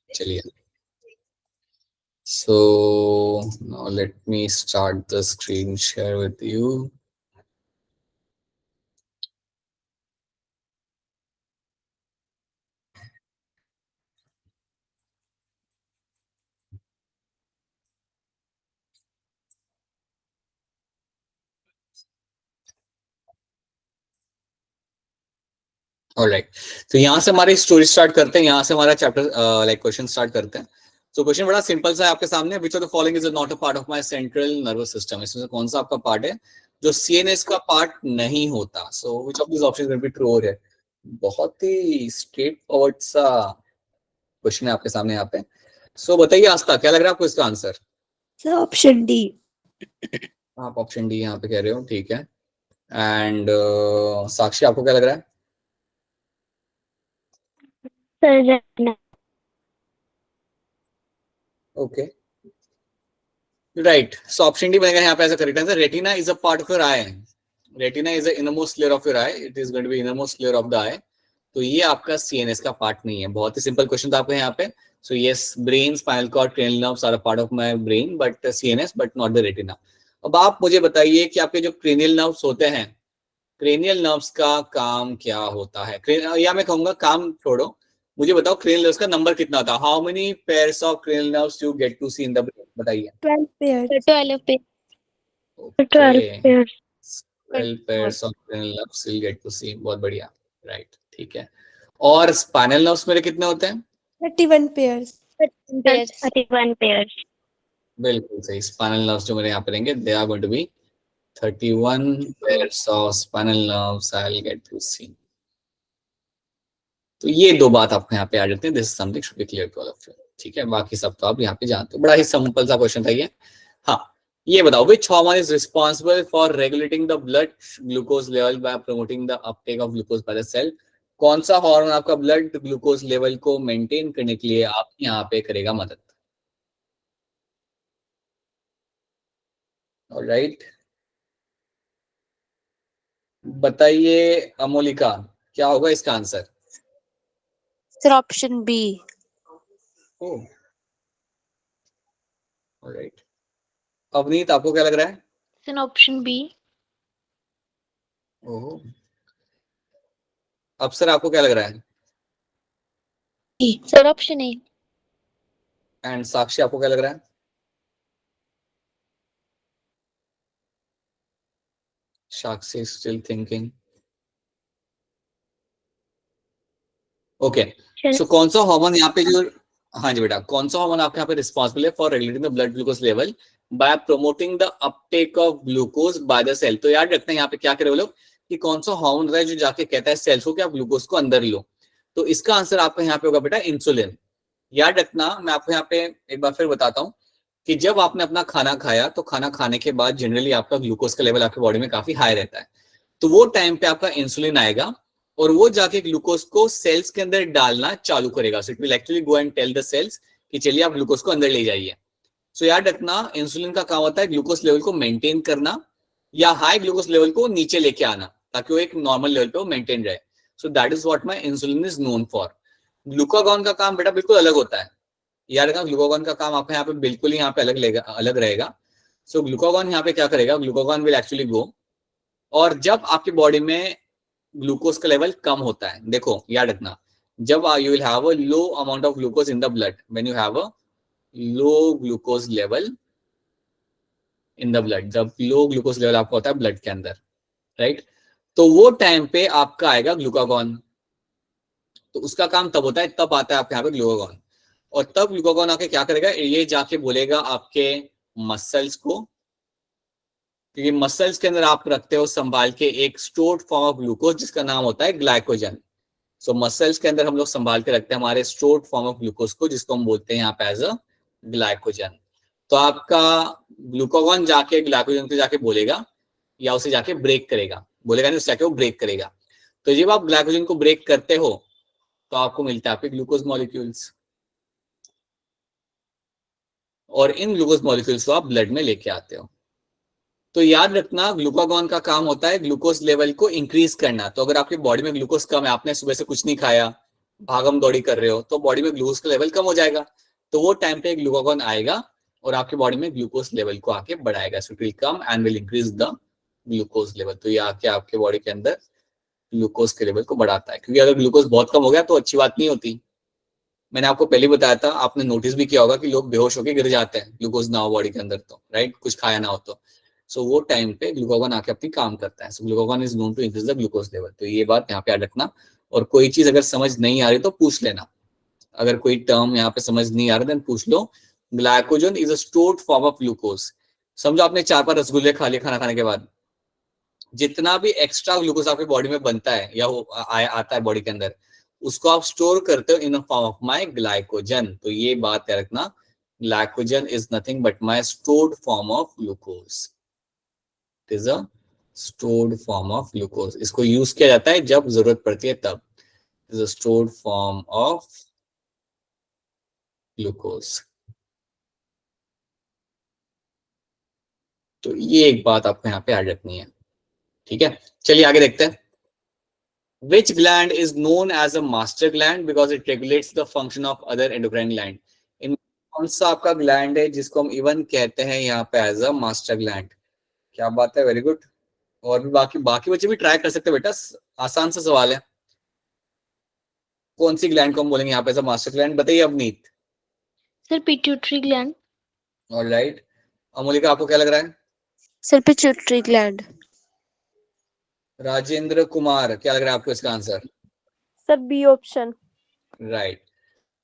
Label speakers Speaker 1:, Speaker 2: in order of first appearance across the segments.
Speaker 1: चलिए, so now let me start the screen share with you. Alright, तो यहाँ से हमारी स्टोरी स्टार्ट करते हैं, यहाँ से हमारा चैप्टर लाइक क्वेश्चन स्टार्ट करते हैं। तो क्वेश्चन बड़ा सिंपल सा है आपके सामने, which of the following is not a part of my central nervous system. इसमें से कौन सा आपका पार्ट है जो सीएनएस का पार्ट नहीं होता। So which of this option will be true और है। बहुत ही स्ट्रेट फॉरवर्ड सा क्वेश्चन है आपके सामने यहाँ पे। सो बताइए आस्था, क्या लग रहा है आपको इसका आंसर?
Speaker 2: Sir option D.
Speaker 1: आप ऑप्शन डी यहाँ पे कह रहे हो, ठीक है। एंड साक्षी, आपको क्या लग रहा है?
Speaker 3: Sir retina.
Speaker 1: Okay, right. So option D बनेगा यहाँ पे ऐसा correct answer. Retina is a part of your eye. Retina is the innermost layer of your eye, it is going to be innermost layer of the eye. तो ये आपका CNS का part नहीं है। बहुत ही सिंपल क्वेश्चन था आपको यहाँ पे। So yes, brain, spinal cord, cranial nerves are a part of my brain but CNS but not the retina. अब आप मुझे बताइए कि आपके जो क्रेनियल नर्व्स होते हैं, क्रेनियल नर्व्स का काम क्या होता है? या मैं कहूंगा काम छोड़ो, मुझे बताओ क्रेनियल नर्व्स का नंबर कितना होता है? How many pairs of cranial nerves you get to see in the brain? बताइए।
Speaker 2: 12 पेयर।
Speaker 3: 12 पे।
Speaker 1: Okay.
Speaker 3: 12 pair.
Speaker 1: 12 pairs of cranial nerves you'll get to see। बहुत बढ़िया, राइट, ठीक है। और स्पाइनल नर्व्स मेरे कितने होते हैं?
Speaker 2: 31 पेयर्स।
Speaker 3: 31 पेयर।
Speaker 1: बिल्कुल सही। स्पाइनल नर्व्स जो मेरे यहाँ पे रहेंगे, they are going to be 31 pairs of spinal nerves I'll get to see। तो ये दो बात आपको यहाँ पे आ जाते हैं। This is something should be clear to all of you, ठीक है। बाकी सब तो आप यहाँ पे जानते हो। बड़ा ही सिंपल सा क्वेश्चन था ये। हाँ, ये बताओ, which hormone is responsible for regulating the blood glucose level by promoting the uptake of glucose by the cell? कौन सा हार्मोन आपका ब्लड ग्लूकोज लेवल को मेंटेन करने के लिए आप यहाँ पे करेगा मदद? ऑलराइट, बताइए अमोलिका, क्या होगा इसका answer?
Speaker 4: Sir option B.
Speaker 1: Alright, Avneet, आपको क्या लग रहा है?
Speaker 3: Sir option B.
Speaker 1: ओह, अफसर, आपको क्या लग रहा है?
Speaker 3: Sir option A.
Speaker 1: एंड साक्षी, आपको क्या लग रहा है? साक्षी स्टिल थिंकिंग। ओके, सो कौन सा हार्मोन यहाँ पे जो, हाँ जी बेटा, कौन सा हार्मोन आपके यहाँ पे रिस्पॉन्सिबल है for regulating the blood glucose level by promoting the uptake of glucose by the cell? तो याद रखते हैं यहाँ पे क्या करे वो लोग कि कौन सा हार्मोन होता है जो जाके कहता है सेल्स को कि आप ग्लूकोज को अंदर लो। तो इसका आंसर आपका यहाँ पे होगा बेटा इंसुलिन। याद रखना, मैं आपको यहाँ पे एक बार फिर बताता हूँ कि जब आपने अपना खाना खाया तो खाना खाने के बाद जनरली आपका ग्लूकोज का लेवल आपके बॉडी में काफी हाई रहता है। तो वो टाइम पे आपका इंसुलिन आएगा और वो जाके ग्लूकोज को सेल्स के अंदर डालना चालू करेगा। So it will actually go and tell the cells कि चलिए आप ग्लूकोज को अंदर ले जाइए। सो याद रखना, इंसुलिन का काम होता है ग्लूकोज लेवल को मेंटेन करना या हाई ग्लूकोज लेवल को नीचे लेके आना ताकि वो एक नॉर्मल लेवल पे वो मेंटेन रहे। सो that is what my insulin is known for. Glucagon का काम बेटा बिल्कुल अलग होता है। याद रखना, ग्लूकागॉन का काम आपका यहाँ पे बिल्कुल ही यहाँ पे अलग रहेगा। सो ग्लूकागॉन यहाँ पे क्या करेगा, ग्लूकागॉन विल एक्चुअली गो, और जब आपकी बॉडी में ग्लूकोज का लेवल कम होता है, देखो याद रखना, जब you will have a low amount of glucose in the blood, when you have a low glucose level in the blood, जब लो ग्लूकोज लेवल आपका होता है ब्लड के अंदर, राइट, तो वो टाइम पे आपका आएगा ग्लूकागॉन। तो उसका काम तब होता है, तब आता है आपके यहाँ पे ग्लूकागॉन, और तब ग्लूकागॉन आके क्या करेगा, ये जाके बोलेगा आपके मसल्स को, क्योंकि मसल्स के अंदर आप रखते हो संभाल के एक स्टोर्ड फॉर्म ऑफ ग्लूकोज जिसका नाम होता है ग्लाइकोजन। सो मसल्स के अंदर हम लोग संभाल के रखते हैं हमारे स्टोर्ड फॉर्म ऑफ ग्लूकोज को, जिसको हम बोलते हैं यहाँ पे एज अ ग्लाइकोजन। तो आपका ग्लूकागॉन जाके ग्लाइकोजन को जाके बोलेगा या उसे जाके ब्रेक करेगा, बोलेगा नहीं, उसे जाके वो ब्रेक करेगा। तो जब आप ग्लाइकोजन को ब्रेक करते हो तो आपको मिलता है आपके ग्लूकोज मॉलिक्यूल्स, और इन ग्लूकोज मॉलिक्यूल्स को आप ब्लड में लेके आते हो। तो याद रखना, ग्लूकागॉन का काम होता है ग्लूकोज लेवल को इंक्रीज करना। तो अगर आपकी बॉडी में ग्लूकोज कम है, आपने सुबह से कुछ नहीं खाया, भागम दौड़ी कर रहे हो तो बॉडी में ग्लूकोज का लेवल कम हो जाएगा, तो वो टाइम पे ग्लूकागॉन आएगा और आपकी बॉडी में ग्लूकोज लेवल को आके बढ़ाएगा, सो it will come and will increase the glucose level. तो ये आके आपके बॉडी के अंदर ग्लूकोज के लेवल को बढ़ाता है, क्योंकि अगर ग्लूकोज बहुत कम हो गया तो अच्छी बात नहीं होती। मैंने आपको पहले बताया था, आपने नोटिस भी किया होगा कि लोग बेहोश होकर गिर जाते हैं ग्लूकोज ना हो बॉडी के अंदर, तो राइट, कुछ खाया ना हो तो। सो वो टाइम पे ग्लूकागॉन आके अपनी काम करता है। So glucagon is known to increase the glucose level. तो ये बात यहाँ पे याद रखना। और कोई चीज अगर समझ नहीं आ रही तो पूछ लेना, अगर कोई टर्म यहाँ पे समझ नहीं आ रहा देन पूछ लो। Glycogen is a stored form of glucose. समझो आपने 4-5 रसगुल्ले खा लिए खाना खाने के बाद, जितना भी एक्स्ट्रा ग्लूकोज आपकी बॉडी में बनता है या आता है बॉडी के अंदर, उसको आप स्टोर करते हो in the form of my glycogen. तो ये बात याद रखना, glycogen is nothing but my stored form of glucose. It is a stored form of glucose. इसको यूज किया जाता है जब जरूरत पड़ती है तब। It is a stored form of glucose. तो ये एक बात आपको यहाँ पे याद रखनी है, ठीक है। चलिए आगे देखते हैं। Which gland is known as a master gland because it regulates the function of other endocrine gland? इन कौन सा आपका ग्लैंड है जिसको हम इवन कहते हैं यहाँ पे एज अ मास्टर ग्लैंड? क्या बात है, वेरी गुड। और भी बाकी बाकी बच्चे भी ट्राई कर सकते हैं बेटा, आसान सा सवाल है। कौन सी ग्लैंड को हम बोलेंगे यहाँ पे एज अ मास्टर ग्लैंड? बताइए Avneet.
Speaker 3: Sir pituitary gland.
Speaker 1: Alright, Amolika आपको क्या लग रहा है?
Speaker 4: Sir pituitary gland.
Speaker 1: Rajendra Kumar क्या लग रहा है आपको इसका answer?
Speaker 2: Sir B option.
Speaker 1: Right,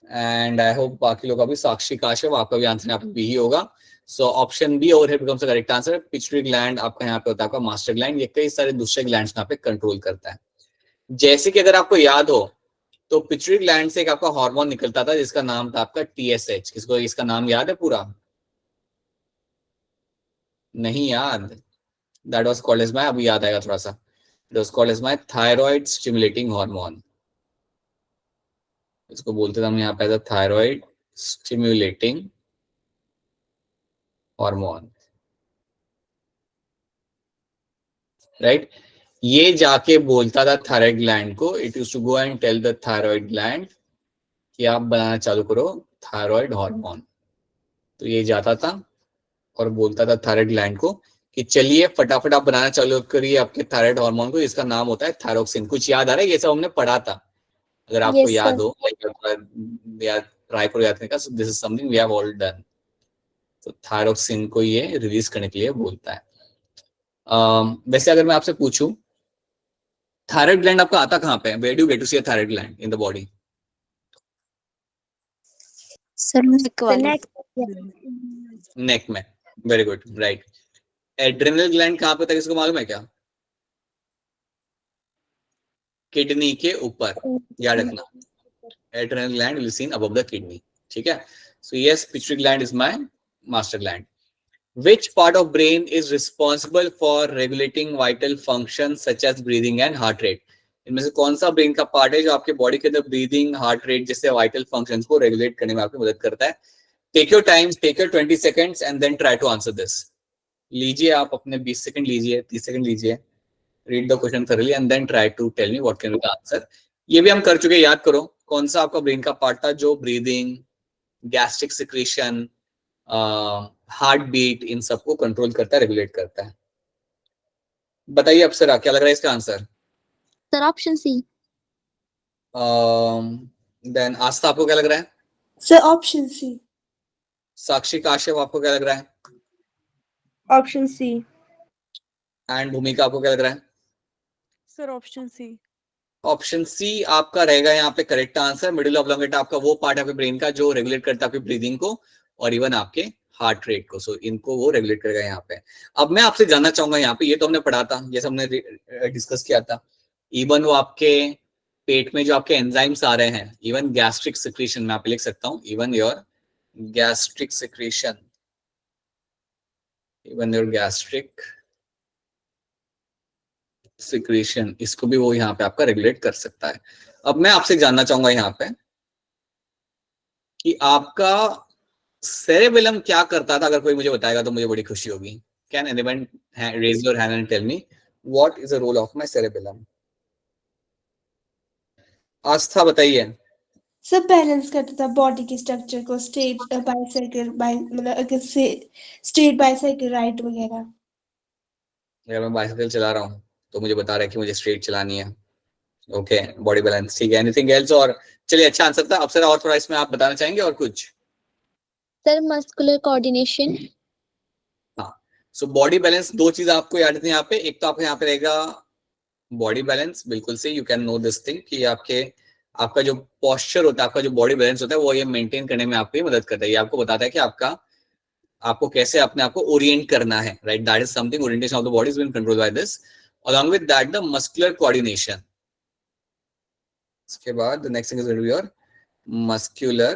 Speaker 1: and I hope बाकी लोग अभी साक्षी काश्यप आपका भी आंसर यहाँ पे बी ही होगा। So option B over here becomes the correct answer. Pituitary gland आपका यहाँ पे होता है आपका मास्टर ग्लैंड, ये कई सारे दूसरे ग्लैंड्स यहाँ पे कंट्रोल करता है। जैसे कि अगर आपको याद हो तो पिट्यूटरी ग्लैंड से एक आपका हार्मोन निकलता था जिसका नाम था आपका TSH। किसको इसका नाम याद है पूरा? नहीं याद? That was called as my, अभी याद आएगा थोड़ा सा, it was called as my thyroid stimulating hormone. इसको बोलते थे हम यहाँ पे थायराइड स्टिमुलेटिंग हार्मोन, राइट। ये जाके बोलता था थायराइड ग्लैंड को, it used to go and tell the thyroid gland कि आप बनाना चालू करो थायराइड हार्मोन। तो ये जाता था और बोलता था थायराइड ग्लैंड को कि चलिए फटाफट आप बनाना चालू करिए आपके थायराइड हार्मोन को, इसका नाम होता है थायरोक्सिन। कुछ याद आ रहा है? ये सब हमने पढ़ा था, अगर आपको
Speaker 2: Yes,
Speaker 1: याद
Speaker 2: sir.
Speaker 1: हो या ट्राई करो याद करने का। This is something we have already done. तो थायरोक्सिन को ये रिलीज करने के लिए बोलता है। वैसे अगर मैं आपसे पूछूं थायराइड ग्लैंड आपका आता कहाँ पे है? Where do you get to see a thyroid gland in the body?
Speaker 4: Sir neck वाले।
Speaker 1: नेक में, very good, right. Adrenal gland कहाँ पे होता है किसको मालूम है क्या? किडनी के ऊपर, याद रखना। Adrenal gland will seen above the kidney, ठीक है। So yes, pituitary gland is my master gland. Which part of brain is responsible for regulating vital functions such as breathing and heart rate? इनमें से कौन सा brain का part है जो आपके बॉडी के अंदर ब्रीदिंग, हार्ट रेट जैसे वाइटल फंक्शंस को रेगुलेट करने में आपकी मदद करता है? Take your time, take your 20 seconds and then try to answer this. लीजिए आप अपने 20 सेकंड लीजिए, 30 सेकंड लीजिए, read the question thoroughly and then try to tell me what can be the answer. ये भी हम कर चुके, याद करो कौन सा आपका ब्रेन का पार्ट था जो breathing, gastric secretion, heart beat, इन सबको कंट्रोल करता है, रेगुलेट करता है। बताइए अप्सरा क्या लग रहा है इसका answer?
Speaker 3: Sir option C.
Speaker 1: Then Astha आपको क्या लग रहा है?
Speaker 2: Sir, option C.
Speaker 1: साक्षी काश्यप आपको क्या लग रहा है?
Speaker 2: Option C.
Speaker 1: एंड भूमिका आपको क्या लग रहा है?
Speaker 5: Sir option C.
Speaker 1: Option C आपका रहेगा यहाँ पे करेक्ट आंसर। मिडिल ऑब्लोंगेटा आपका वो पार्ट है आपके ब्रेन का जो रेगुलेट करता है आपकी ब्रीदिंग को और इवन आपके हार्ट रेट को। सो इनको वो रेगुलेट करेगा यहाँ पे। अब मैं आपसे जानना चाहूंगा यहाँ पे, ये तो हमने पढ़ा था, जैसे हमने डिस्कस किया था, इवन वो आपके पेट में जो आपके एंजाइम्स आ रहे हैं, इवन गैस्ट्रिक सिक्रीशन, मैं आप लिख सकता हूँ even your gastric secretion, even your gastric secretion, इसको भी वो यहाँ पे आपका रेगुलेट कर सकता है। अब मैं आपसे जानना चाहूंगा यहाँ पे कि आपका सेरेबेलम क्या करता था? अगर कोई मुझे बताएगा तो मुझे बड़ी खुशी होगी। Can anyone raise your hand and tell me what is the role of my cerebellum? Astha बताइए।
Speaker 2: सब बैलेंस करता था बॉडी के स्ट्रक्चर को, स्ट्रेट बाइसाइकिल मतलब अगर से स्ट्रेट बाइसाइकिल राइट वगैरह।
Speaker 1: अगर मैं बाइसाइकिल चला रहा हूँ तो मुझे बता रहा है कि मुझे स्ट्रेट चलानी है। ओके, बॉडी बैलेंस, ठीक है। Anything else? और चलिए, अच्छा आंसर था। अब सर और थोड़ा इसमें आप बताना चाहेंगे और कुछ?
Speaker 3: Sir muscular coordination.
Speaker 1: हाँ, सो बॉडी बैलेंस, दो चीज आपको याद रखनी है यहाँ पे। एक तो आपको यहाँ पे रहेगा बॉडी बैलेंस, बिल्कुल से you can know this thing कि आपका जो पोस्चर होता है, आपका जो बॉडी बैलेंस होता है, वो ये मेंटेन करने में आपकी मदद करता है। ये आपको बताता है कि आपको कैसे अपने आप को ओरिएंट करना है, right? That is something, orientation of the body is been controlled by this, along with that the muscular coordination. इसके बाद the next thing is going to be your muscular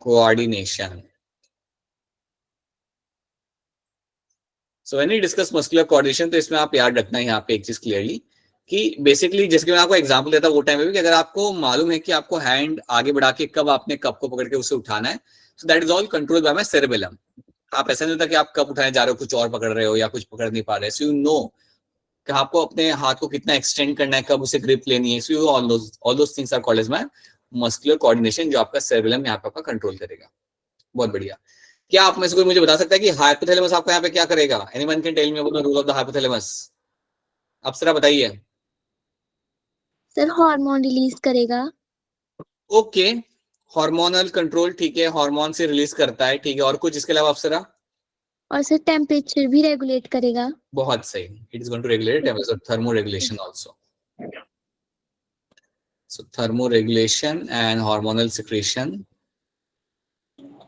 Speaker 1: coordination. So when we discuss muscular coordination, तो इसमें आप याद रखना है यहाँ पे एक चीज क्लियरली कि बेसिकली, जैसे कि मैं आपको एग्जांपल देता हूँ वो टाइम में भी, कि अगर आपको मालूम है कि आपको हैंड आगे बढ़ा के कब आपने कप को पकड़ के उसे उठाना है, so that is all controlled by my cerebellum. आप ऐसा नहीं होता कि आप कप उठाने जा रहे हो, कुछ और पकड़ रहे हो या कुछ पकड़ नहीं पा रहे, so you know कि आपको अपने हाथ को कितना एक्सटेंड करना है, कब उसे ग्रिप लेनी है। So all those things are called as my muscular coordination, जो आपका सेरेबेलम यहाँ पे आपका कंट्रोल करेगा। बहुत बढ़िया। क्या आप में से कोई मुझे बता सकता है कि हाइपोथैलेमस आपका यहाँ पे क्या करेगा? Anyone can tell me about the rule of the hypothalamus? Apsara बताइए।
Speaker 3: सर हार्मोन रिलीज करेगा।
Speaker 1: ओके, हार्मोनल कंट्रोल, ठीक है, हार्मोन से रिलीज करता है, ठीक है। और कुछ इसके अलावा अप्सरा?
Speaker 3: और सर टेम्परेचर भी रेगुलेट करेगा।
Speaker 1: बहुत सही, it is going to regulate temperature, thermo regulation also. So thermo regulation and hormonal secretion.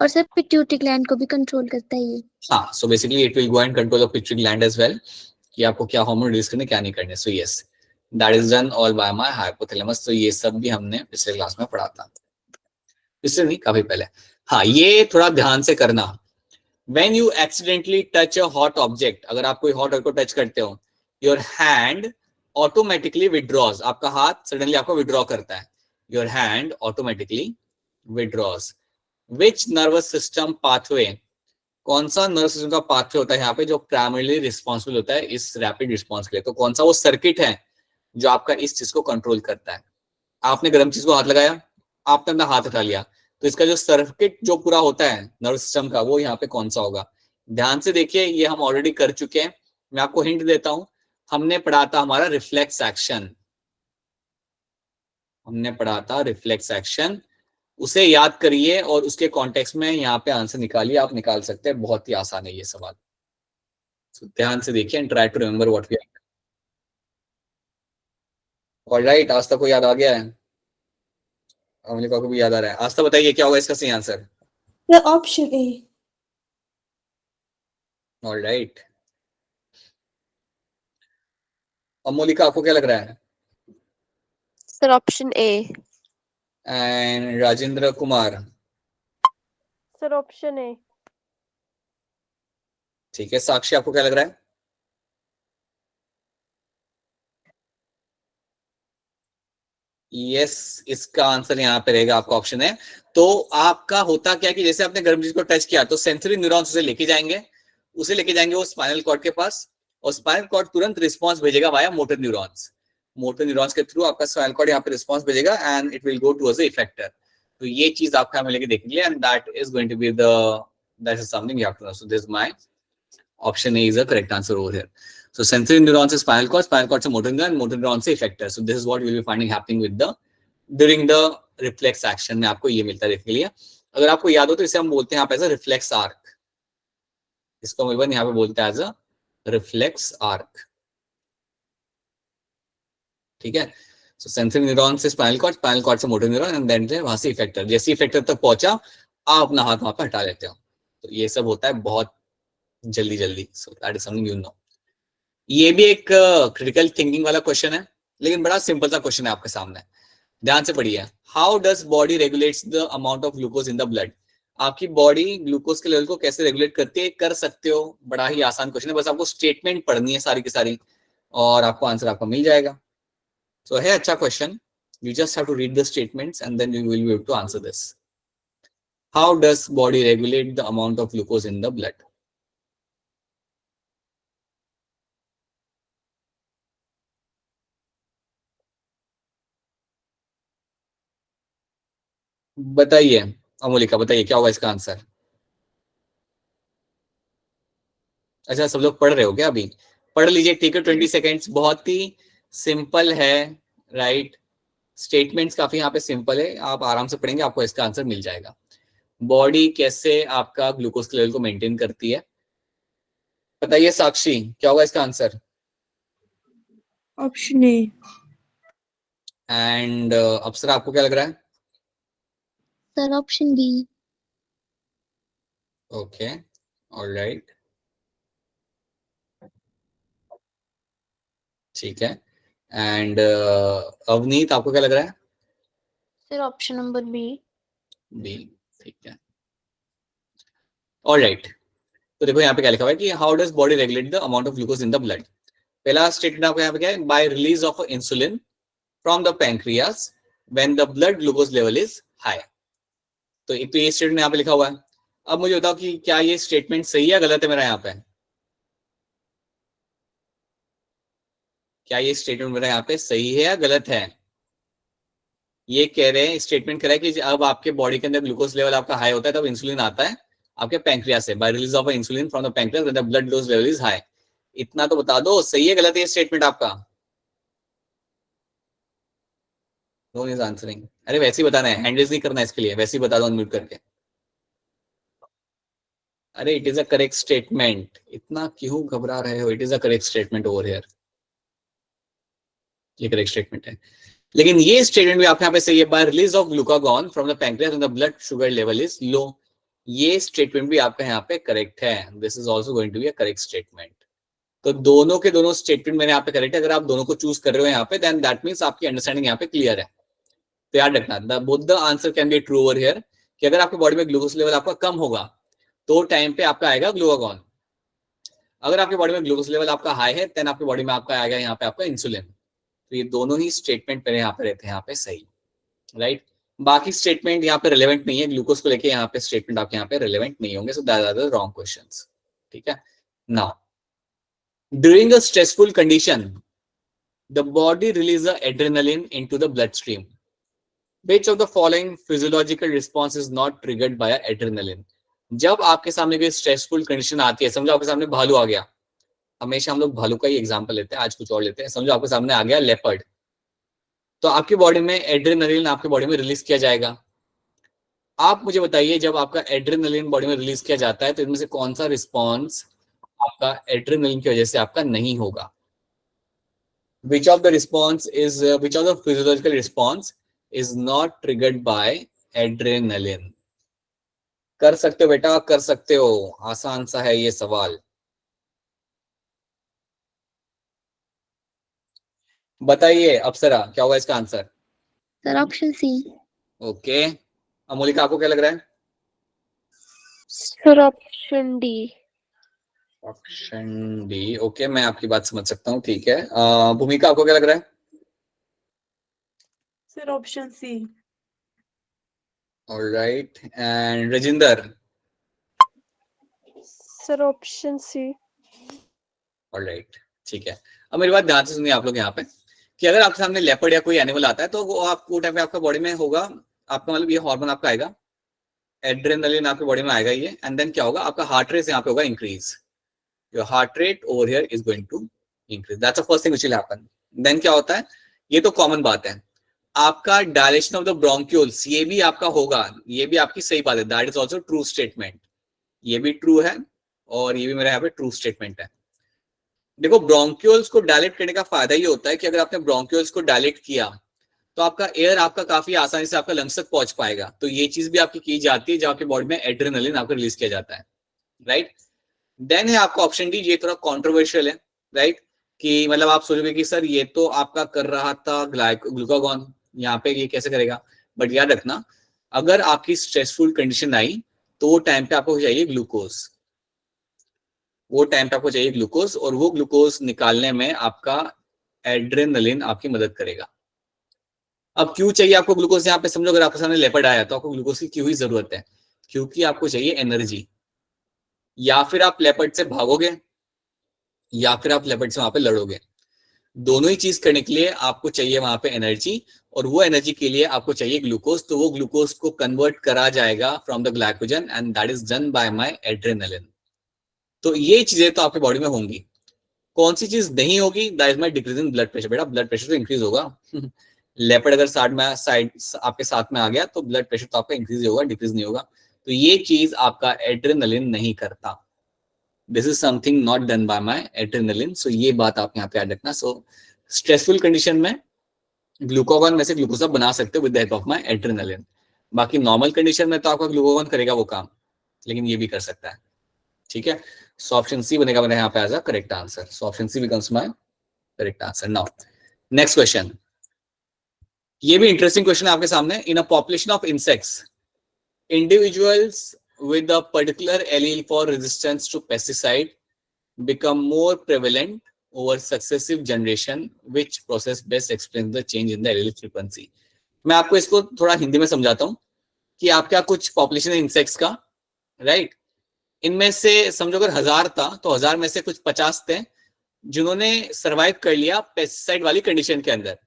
Speaker 3: और सर पिट्यूटरी ग्लैंड को भी कंट्रोल करता है ये।
Speaker 1: हाँ, so basically it will go and control the pituitary gland as well, कि आपको क्या हार्मोन रिलीज करने, क्या नहीं करने। So yes, that is done all by my hypothalamus. तो ये सब भी हमने पिछले क्लास में पढ़ा था, पिछले नहीं, काफी पहले। हाँ, ये थोड़ा ध्यान से करना। When you accidentally touch a hot object, अगर आप कोई हॉट ऑब्जेक्ट को टच करते हो, योर हैंड ऑटोमेटिकली विड्रॉज, आपका हाथ सडनली आपको विड्रॉ करता है। Your hand automatically withdraws. Which nervous system pathway, कौन सा नर्व सिस्टम का पाथवे होता है यहाँ पे जो प्राइमरीली रिस्पॉन्सिबल होता है इस रैपिड रिस्पॉन्स के लिए? तो कौन सा वो सर्किट है जो आपका इस चीज को कंट्रोल करता है? आपने गर्म चीज को हाथ लगाया, आपने अपना हाथ हटा लिया, तो इसका जो सर्किट जो पूरा होता है नर्व सिस्टम का, वो यहाँ पे कौन सा होगा? ध्यान से देखिए, ये हम ऑलरेडी कर चुके हैं। मैं आपको हिंट देता हूं, हमने पढ़ा था हमारा रिफ्लेक्स एक्शन, हमने पढ़ा था रिफ्लेक्स एक्शन। उसे याद करिए और उसके कॉन्टेक्स्ट में यहाँ पे आंसर निकालिए। आप निकाल सकते हैं, बहुत ही आसान है ये सवाल। So, ध्यान से देखिए and try to remember what we are. Alright, आज तक को याद आ गया है? अमलिका को भी याद आ रहा है? आज तक बताइए क्या होगा इसका सही answer?
Speaker 2: The option A.
Speaker 1: Alright, Amolika आपको क्या लग रहा है?
Speaker 4: Sir option A.
Speaker 1: And Rajendra Kumar?
Speaker 5: Sir option A.
Speaker 1: ठीक है, साक्षी आपको क्या लग रहा है? यस, इसका आंसर यहाँ पे रहेगा, आपका ऑप्शन है। तो आपका होता क्या कि जैसे आपने गर्म चीज को टच किया तो सेंसरी न्यूरॉन्स उसे लेके जाएंगे वो स्पाइनल कॉर्ड के पास, और स्पाइनल कॉर्ड तुरंत रिस्पांस भेजेगा via motor neurons. Motor neurons के थ्रू आपका स्पाइनल कॉर्ड यहाँ पे रिस्पांस भेजेगा and it will go towards the effector. तो ये चीज आपको हमें लेके देखेंगे and that is going to be that is something you have to know. So this my option A is the correct answer over here. So sensory neurons is spinal cord से motor neuron, motor neuron से effector. So this is what you will be finding happening with during the reflex action में आपको ये मिलता है देखने के लिए। अगर आपको याद हो तो इसे हम बोलते हैं यहाँ पे एज अ रिफ्लेक्स आर्क, इसको हम इवन यहाँ पे बोलते हैं एज अ रिफ्लेक्स आर्क, ठीक है। सो सेंसरी न्यूरॉन से स्पाइनल कॉर्ड से मोटर न्यूरॉन एंड देन वहां से इफेक्टर, जैसे इफेक्टर तक पहुंचा आप अपना हाथ वहां पे हटा लेते हो। तो ये सब होता है बहुत जल्दी जल्दी। सो that is something you know. ये भी एक क्रिटिकल थिंकिंग वाला क्वेश्चन है, लेकिन बड़ा सिंपल सा क्वेश्चन है आपके सामने। ध्यान से पढ़िए। How does body regulates the amount of glucose in the blood? आपकी बॉडी ग्लूकोज के लेवल को कैसे रेगुलेट करती है? कर सकते हो, बड़ा ही आसान क्वेश्चन है, बस आपको स्टेटमेंट पढ़नी है सारी की सारी और आपको आंसर आपको मिल जाएगा। सो है अच्छा question, you just have to read the statements and then you will be able to answer this. How does body regulate the amount of glucose in the blood? बताइए अमोलिका, बताइए क्या होगा इसका आंसर। अच्छा, सब लोग पढ़ रहे हो क्या अभी? पढ़ लीजिए, ठीक है। 20 सेकेंड्स, बहुत ही सिंपल है, राइट। स्टेटमेंट्स काफी यहाँ पे सिंपल है, आप आराम से पढ़ेंगे, आपको इसका आंसर मिल जाएगा। बॉडी कैसे आपका ग्लूकोज के लेवल को मेंटेन करती है, बताइए साक्षी, क्या होगा इसका answer.
Speaker 2: Option A.
Speaker 1: And Apsara, आपको क्या लग रहा है?
Speaker 3: Sir option B.
Speaker 1: Okay, alright, ठीक है। एंड अवनीत, आपको क्या लग रहा है?
Speaker 4: Sir option number B.
Speaker 1: B, ठीक है, ऑलराइट। तो देखो यहाँ पे क्या लिखा हुआ है कि how does body regulate the amount of glucose in the blood. पहला स्टेटमेंट आपको यहाँ पे क्या है, by release of insulin from the pancreas when the blood glucose level is high. तो एक तो ये स्टेटमेंट यहाँ पे लिखा हुआ है। अब मुझे बताओ कि क्या ये स्टेटमेंट सही है गलत है मेरा यहाँ पे? क्या ये स्टेटमेंट मेरा यहाँ पे सही है या गलत है? ये कह रहे हैं, स्टेटमेंट कह रहा है कि अब आपके बॉडी के अंदर ग्लूकोज लेवल आपका हाई होता है तब इंसुलिन आता है आपके पैंक्रियास से, by release of insulin from the pancreas when the blood glucose level is high. इतना तो बता दो, सही है गलत है ये स्टेटमेंट आपका? No is answering. अरे वैसे ही बताना है, हैंड रेज नहीं करना है इसके लिए, वैसे ही बता दो अनम्यूट करके। अरे it is a correct statement, इतना क्यों घबरा रहे हो? It is a correct statement over here, ये करेक्ट स्टेटमेंट है। लेकिन ये स्टेटमेंट भी आपके यहाँ पे सही है, by release of glucagon from the pancreas when the blood sugar level is low. ये स्टेटमेंट भी आपका यहाँ पे करेक्ट है, this is also going to be a correct statement. तो दोनों के दोनों स्टेटमेंट मैंने यहाँ पे करेक्ट है। अगर आप दोनों को चूज कर रहे हो यहाँ पे, देन दैट मींस आपकी अंडरस्टैंडिंग यहाँ पे क्लियर है। तो याद रखना, both the answer can be true over here, कि अगर आपकी बॉडी में ग्लूकोज लेवल आपका कम होगा तो टाइम पे आपका आएगा ग्लूकागॉन। अगर आपकी बॉडी में ग्लूकोज लेवल आपका हाई है, देन आपकी बॉडी में आपका आएगा यहाँ पे आपका इंसुलिन। तो ये दोनों ही स्टेटमेंट मेरे यहाँ पे रहते हैं यहाँ पे सही, राइट। बाकी स्टेटमेंट यहाँ पे रिलेवेंट नहीं है, ग्लूकोज को लेके यहाँ पे स्टेटमेंट आपके यहाँ पे रिलेवेंट नहीं होंगे, so that are the wrong questions, ठीक है। Now during a stressful condition the body release adrenaline into the blood stream, which of the following physiological response is not triggered by adrenaline. जब आपके सामने कोई stressful condition आती है, समझो आपके सामने भालू आ गया, हमेशा हम लोग भालू का ही एग्जांपल लेते हैं, आज कुछ और लेते हैं। समझो आपके सामने आ गया लेपर्ड, तो आपकी बॉडी में एड्रेनलिन आपके बॉडी में रिलीज किया जाएगा। आप मुझे बताइए, जब आपका एड्रेनलिन बॉडी में रिलीज किया जाता है तो इनमें से कौन सा रिस्पॉन्स आपका एड्रेनलिन की वजह से आपका नहीं होगा? Which of the response is which of the physiological response is not triggered by adrenaline? कर सकते हो बेटा, कर सकते हो, आसान सा है ये सवाल। बताइए अप्सरा, क्या होगा इसका answer?
Speaker 3: Sir option C.
Speaker 1: Okay, Amolika, आपको क्या लग रहा है?
Speaker 4: Sir option D.
Speaker 1: Option D, okay, मैं आपकी बात समझ सकता हूँ, ठीक है। भूमिका, आपको क्या लग रहा है?
Speaker 5: Sir option C.
Speaker 1: Alright, and Rajinder?
Speaker 5: Sir option C.
Speaker 1: Alright, ठीक है। अब मेरी बात ध्यान से सुनिए आप लोग यहाँ पे, कि अगर आपके सामने लेपर्ड या कोई एनिमल आता है तो वो आपको टाइम पे आपका बॉडी में होगा, आपका मतलब ये हार्मोन आपका आएगा, एड्रेनलिन आपके बॉडी में आएगा ये, एंड देन क्या होगा, आपका हार्ट रेट यहाँ पे होगा increase, your heart rate over here is going to increase, that's the first thing which will happen. Then क्या होता है, ये तो कॉमन बात है, आपका डायलेशन ऑफ द ब्रोंक्यूल्स ये भी आपका होगा, ये भी आपकी सही बात है, that is also true statement, ये भी ट्रू है और ये भी मेरा यहाँ पे ट्रू स्टेटमेंट है। देखो, ब्रोंक्यूल्स को डायलेट करने का फायदा ये होता है कि अगर आपने ब्रोंक्यूल्स को डायलेट किया तो आपका एयर आपका काफी आसानी से आपका लंग्स तक पहुंच पाएगा। तो ये चीज भी आपकी की जाती है जब आपकी बॉडी में एड्रेनलिन आपको रिलीज किया जाता है, राइट। देन है आपका ऑप्शन डी, ये थोड़ा कॉन्ट्रोवर्शियल है, राइट, कि मतलब आप सोचोगे कि सर ये तो आपका कर रहा था ग्लूकागॉन, यहाँ पे ये कैसे करेगा? बट याद रखना, अगर आपकी स्ट्रेसफुल कंडीशन आई तो वो टाइम पे आपको चाहिए ग्लूकोज, वो टाइम पे आपको चाहिए ग्लूकोज, और वो ग्लूकोज निकालने में आपका एड्रेनलिन आपकी मदद करेगा। अब क्यों चाहिए आपको ग्लूकोज? यहाँ पे समझो, अगर आपके सामने लेपर्ड आया तो आपको ग्लूकोज की क्यों ही जरूरत है? क्योंकि आपको चाहिए एनर्जी, या फिर आप लेपर्ड से भागोगे या फिर आप लेपर्ड से वहां पे लड़ोगे, दोनों ही चीज करने के लिए आपको चाहिए वहां पे एनर्जी, और वो एनर्जी के लिए आपको चाहिए ग्लूकोज, तो वो ग्लूकोज को कन्वर्ट करा जाएगा from the glycogen and that is done by my adrenaline. तो ये चीजें तो आपके बॉडी में होंगी। कौन सी चीज नहीं होगी? That is my decrease in blood pressure. बेटा ब्लड प्रेशर तो इंक्रीज होगा लेपर्ड अगर साइड आपके साथ में आ गया तो ब्लड प्रेशर तो आपका इंक्रीज होगा, डिक्रीज नहीं होगा। तो ये चीज आपका एड्रेनलिन नहीं करता। This is something not done by my adrenaline. So ये बात आप यहाँ पे याद रखना। सो स्ट्रेसफुल कंडीशन में ग्लूकागॉन में से ग्लूकोज आप बना सकते हो with the help of my adrenaline. बाकी नॉर्मल कंडीशन में तो आपका ग्लूकागॉन करेगा वो काम, लेकिन ये भी कर सकता है। ठीक है, सो ऑप्शन सी बनेगा मेरे यहाँ पे as a correct answer. So option C becomes my correct answer. Now next question, ये भी इंटरेस्टिंग क्वेश्चन है आपके सामने। In a population of insects, individuals with a particular allele for resistance to pesticide become more prevalent over successive generation. Which process best explains the change in the allele frequency? मैं आपको इसको थोड़ा हिंदी में समझाता हूँ कि आपका कुछ पॉपुलेशन है इंसेक्ट्स का, राइट? इनमें से समझो अगर 1000 था तो 1000 में से कुछ 50 थे जिन्होंने सरवाइव कर लिया पेस्टिसाइड वाली कंडीशन के अंदर,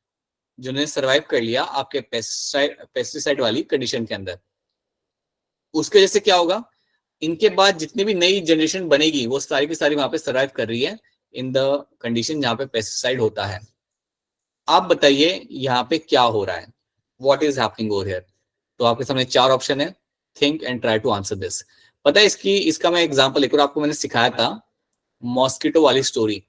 Speaker 1: जिन्होंने सरवाइव कर लिया आपके पेस्टिसाइड वाली कंडीशन के अंदर। उसके वजह से क्या होगा, इनके बाद जितनी भी नई जनरेशन बनेगी वो सारी की सारी वहां पे सरवाइव कर रही है इन द कंडीशन जहां पे पेस्टिसाइड होता है। आप बताइए यहाँ पे क्या हो रहा है, what is happening over here? तो आपके सामने 4 ऑप्शन है, think and try to answer this. पता है इसका मैं एग्जांपल एक और आपको मैंने सिखाया था, मॉस्किटो वाली स्टोरी,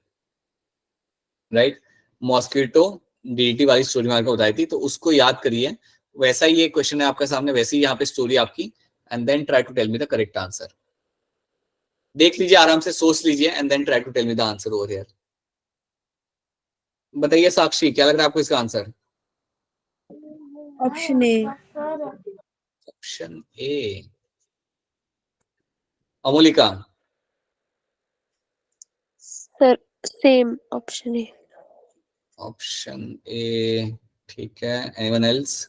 Speaker 1: राइट? मॉस्किटो डीडीटी वाली स्टोरी मैंने आपको बताई थी, तो उसको याद करिए। वैसा ही ये क्वेश्चन है आपके सामने, वैसे ही यहाँ पे स्टोरी आपकी, and then try to tell me the correct answer. देख लीजिए आराम से, सोच लीजिए and then try to tell me the answer over here. बताइए साक्षी, क्या लग रहा है आपको इसका answer?
Speaker 2: Option A.
Speaker 1: Option A. Amolika?
Speaker 4: Sir same option है।
Speaker 1: ऑप्शन ए, ठीक है। Anyone else?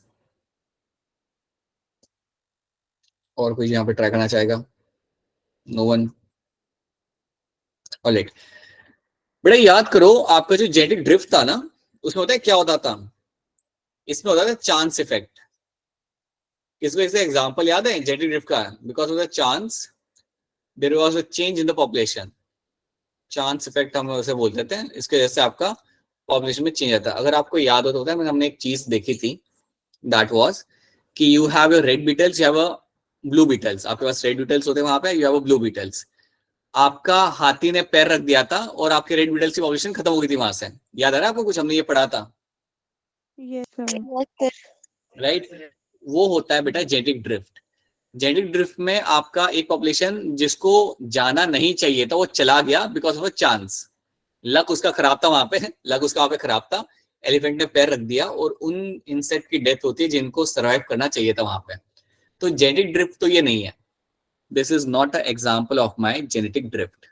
Speaker 1: और कोई यहाँ पे ट्राई करना चाहेगा? No one? ऑलराइट, बेटा याद करो आपका जो जेनेटिक ड्रिफ्ट था ना, उसमें होता है क्या होता था, इसमें होता था चांस इफेक्ट। इसको इसका एग्जांपल याद है जेनेटिक ड्रिफ्ट का? Because of the chance there was a change in the population. Chance effect हम उसे बोलते थे, इसके वजह से आपका पॉपुलेशन में चेंज आता है। अगर आपको याद होता है, हमने एक चीज देखी थी, दैट वाज कि you have your red beetles, you have a blue beetles. आपके पास रेड बीटल्स होते हैं वहां पे, you have a blue beetles. आपका हाथी ने पैर रख दिया था और आपके रेड बीटल्स की पॉपुलेशन खत्म हो गई थी वहां से। याद आ रहा है आपको? कुछ हमने ये पढ़ा था,
Speaker 5: Yes, sir.
Speaker 1: राइट? वो होता है बेटा जेनेटिक ड्रिफ्ट। जेनेटिक ड्रिफ्ट में आपका एक पॉपुलेशन जिसको जाना नहीं चाहिए था वो चला गया because of a chance. Luck उसका खराब था वहां पे, लक उसका वहां पे खराब था, एलिफेंट ने पैर रख दिया और उन इंसेक्ट की डेथ होती है जिनको सर्वाइव करना चाहिए था वहां पे। तो जेनेटिक ड्रिफ्ट तो ये नहीं है। This is not a example of my genetic drift.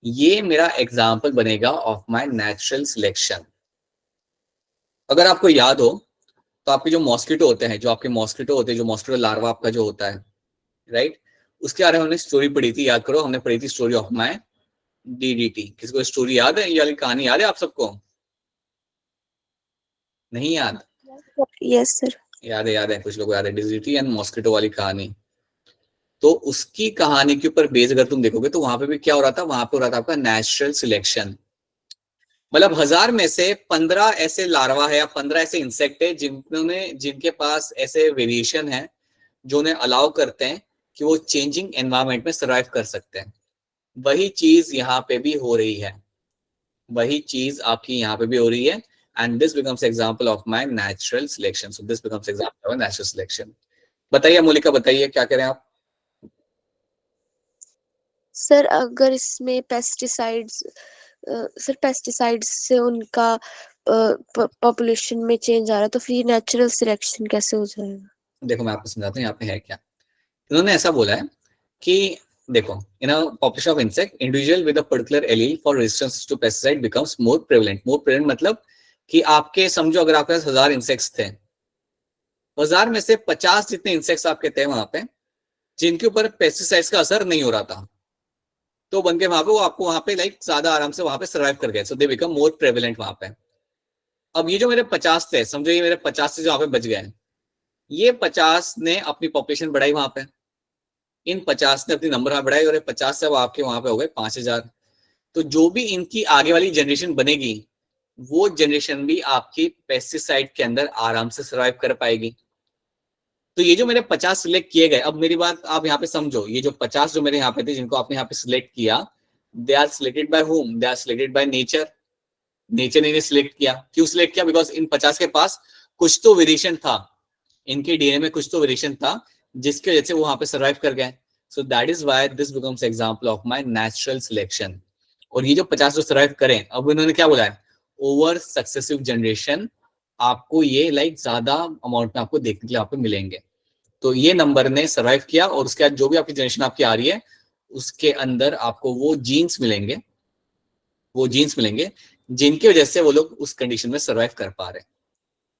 Speaker 1: ये मेरा एग्जाम्पल बनेगा ऑफ माई नेचुरल सिलेक्शन। अगर आपको याद हो तो आपके जो मॉस्किटो होते हैं, जो मॉस्किटो लार्वा आपका जो होता है, राइट? उसके बारे में हमने स्टोरी पढ़ी थी, याद करो, हमने पढ़ी थी स्टोरी ऑफ माई डीडीटी। किसको स्टोरी याद है? ये वाली कहानी याद है आप सबको? नहीं याद?
Speaker 4: Yes sir.
Speaker 1: याद है कुछ लोग याद है, डीडीटी एंड मॉस्किटो वाली कहानी। तो उसकी कहानी के ऊपर बेस अगर तुम देखोगे तो वहां पे भी क्या हो रहा था, वहां पे हो रहा था आपका नेचुरल सिलेक्शन। मतलब 1000 में से 15 ऐसे लार्वा है या 15 ऐसे इंसेक्ट है जिनके पास ऐसे वेरिएशन है जो उन्हें अलाउ करते हैं कि वो चेंजिंग एनवायरनमेंट में सर्वाइव कर सकते हैं। वही चीज यहाँ पे भी हो रही है, वही चीज आपकी यहाँ पे भी हो रही है। And this becomes example of my natural selection. So this becomes example of natural selection. बताइए मोलिका, बताइए क्या करें आप?
Speaker 4: सर अगर इसमें पेस्टिसाइड्स से उनका पॉपुलेशन में चेंज आ रहा है तो फिर नेचुरल सिलेक्शन कैसे हो जाएगा?
Speaker 1: देखो मैं आपको समझाता हूँ यहाँ पे है क्या। इन्होंने ऐसा बोला है कि देखो, in a population of insect, individual with a particular allele for resistance to pesticide becomes more prevalent. More prevalent मतलब कि आपके समझो अगर आपके पास 1000 इंसेक्ट्स थे, 1000 में से 50 जितने इंसेक्ट्स आपके थे वहां पे जिनके ऊपर पेस्टिसाइड्स का असर नहीं हो रहा था, तो बन के वहां पे वो आपको वहां पे लाइक ज्यादा आराम से वहां पे सर्वाइव कर गए। सो दे बिकम मोर प्रेवलेंट वहां पे। अब ये जो मेरे 50 थे, समझो ये मेरे 50 से जो यहाँ पे बच गए, ये 50 ने अपनी पॉपुलेशन बढ़ाई वहां पे, इन 50 ने अपनी नंबर वहां बढ़ाई, और 50 से अब आपके वहां पे हो गए 5000। तो जो भी इनकी आगे वाली जनरेशन बनेगी, वो जनरेशन भी आपकी पेस्टिसाइड के अंदर आराम से सर्वाइव कर पाएगी। तो ये जो मेरे 50 सिलेक्ट किए गए, अब मेरी बात आप यहाँ पे समझो, ये जो 50 जो मेरे यहाँ पे थे, जिनको आपने यहाँ पे सिलेक्ट किया, they are selected by home? They are selected by nature. Nature ने सिलेक्ट किया। क्यों सिलेक्ट किया? बिकॉज इन 50 के पास कुछ तो वेरिएशन था, इनके डीएनए में कुछ तो वेरिएशन था, जिसकी वजह से वो वहां पे सर्वाइव कर गए। सो that is why this becomes example of my natural selection. और ये जो 50 जो सर्वाइव करें, अब इन्होंने क्या बोला है, ओवर सक्सेसिव जनरेशन आपको ये लाइक ज्यादा अमाउंट में आपको देखने के लिए आपको मिलेंगे। तो ये नंबर ने सर्वाइव किया, और उसके बाद जो भी आपकी जनरेशन आपकी आ रही है, उसके अंदर आपको वो जीन्स मिलेंगे, वो जीन्स मिलेंगे जिनकी वजह से वो लोग उस कंडीशन में सर्वाइव कर पा रहे हैं।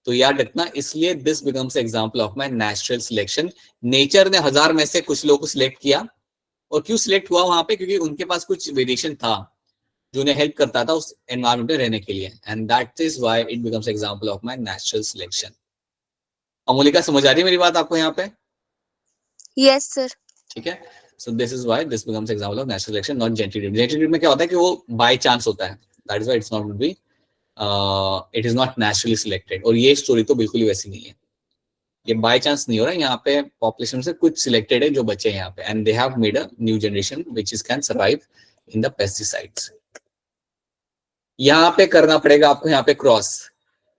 Speaker 1: तो याद रखना, इसलिए this becomes example of my natural selection. Nature ने 1000 में से कुछ लोगों को सिलेक्ट किया, और क्यों सिलेक्ट हुआ वहां पे? क्योंकि उनके पास कुछ वेरिएशन था जो उन्हें हेल्प करता था उस एनवायरमेंट में रहने के लिए, and that is why it becomes example of my natural selection. Amolika, समझ आ रही है मेरी बात आपको यहाँ पे?
Speaker 4: Yes sir.
Speaker 1: ठीक है, so this is why this becomes example of natural selection, not genetic. Genetic में क्या होता है कि वो बाय चांस होता है, that is why it's not be it is not naturally selected. और ये स्टोरी तो बिल्कुल ही वैसी नहीं है, ये बाय चांस नहीं हो रहा है। यहाँ पे पॉपुलेशन से कुछ सिलेक्टेड है जो बचे हैं यहाँ पे, and they have made a new generation which is can survive in the pesticides. यहाँ पे करना पड़ेगा आपको यहाँ पे cross.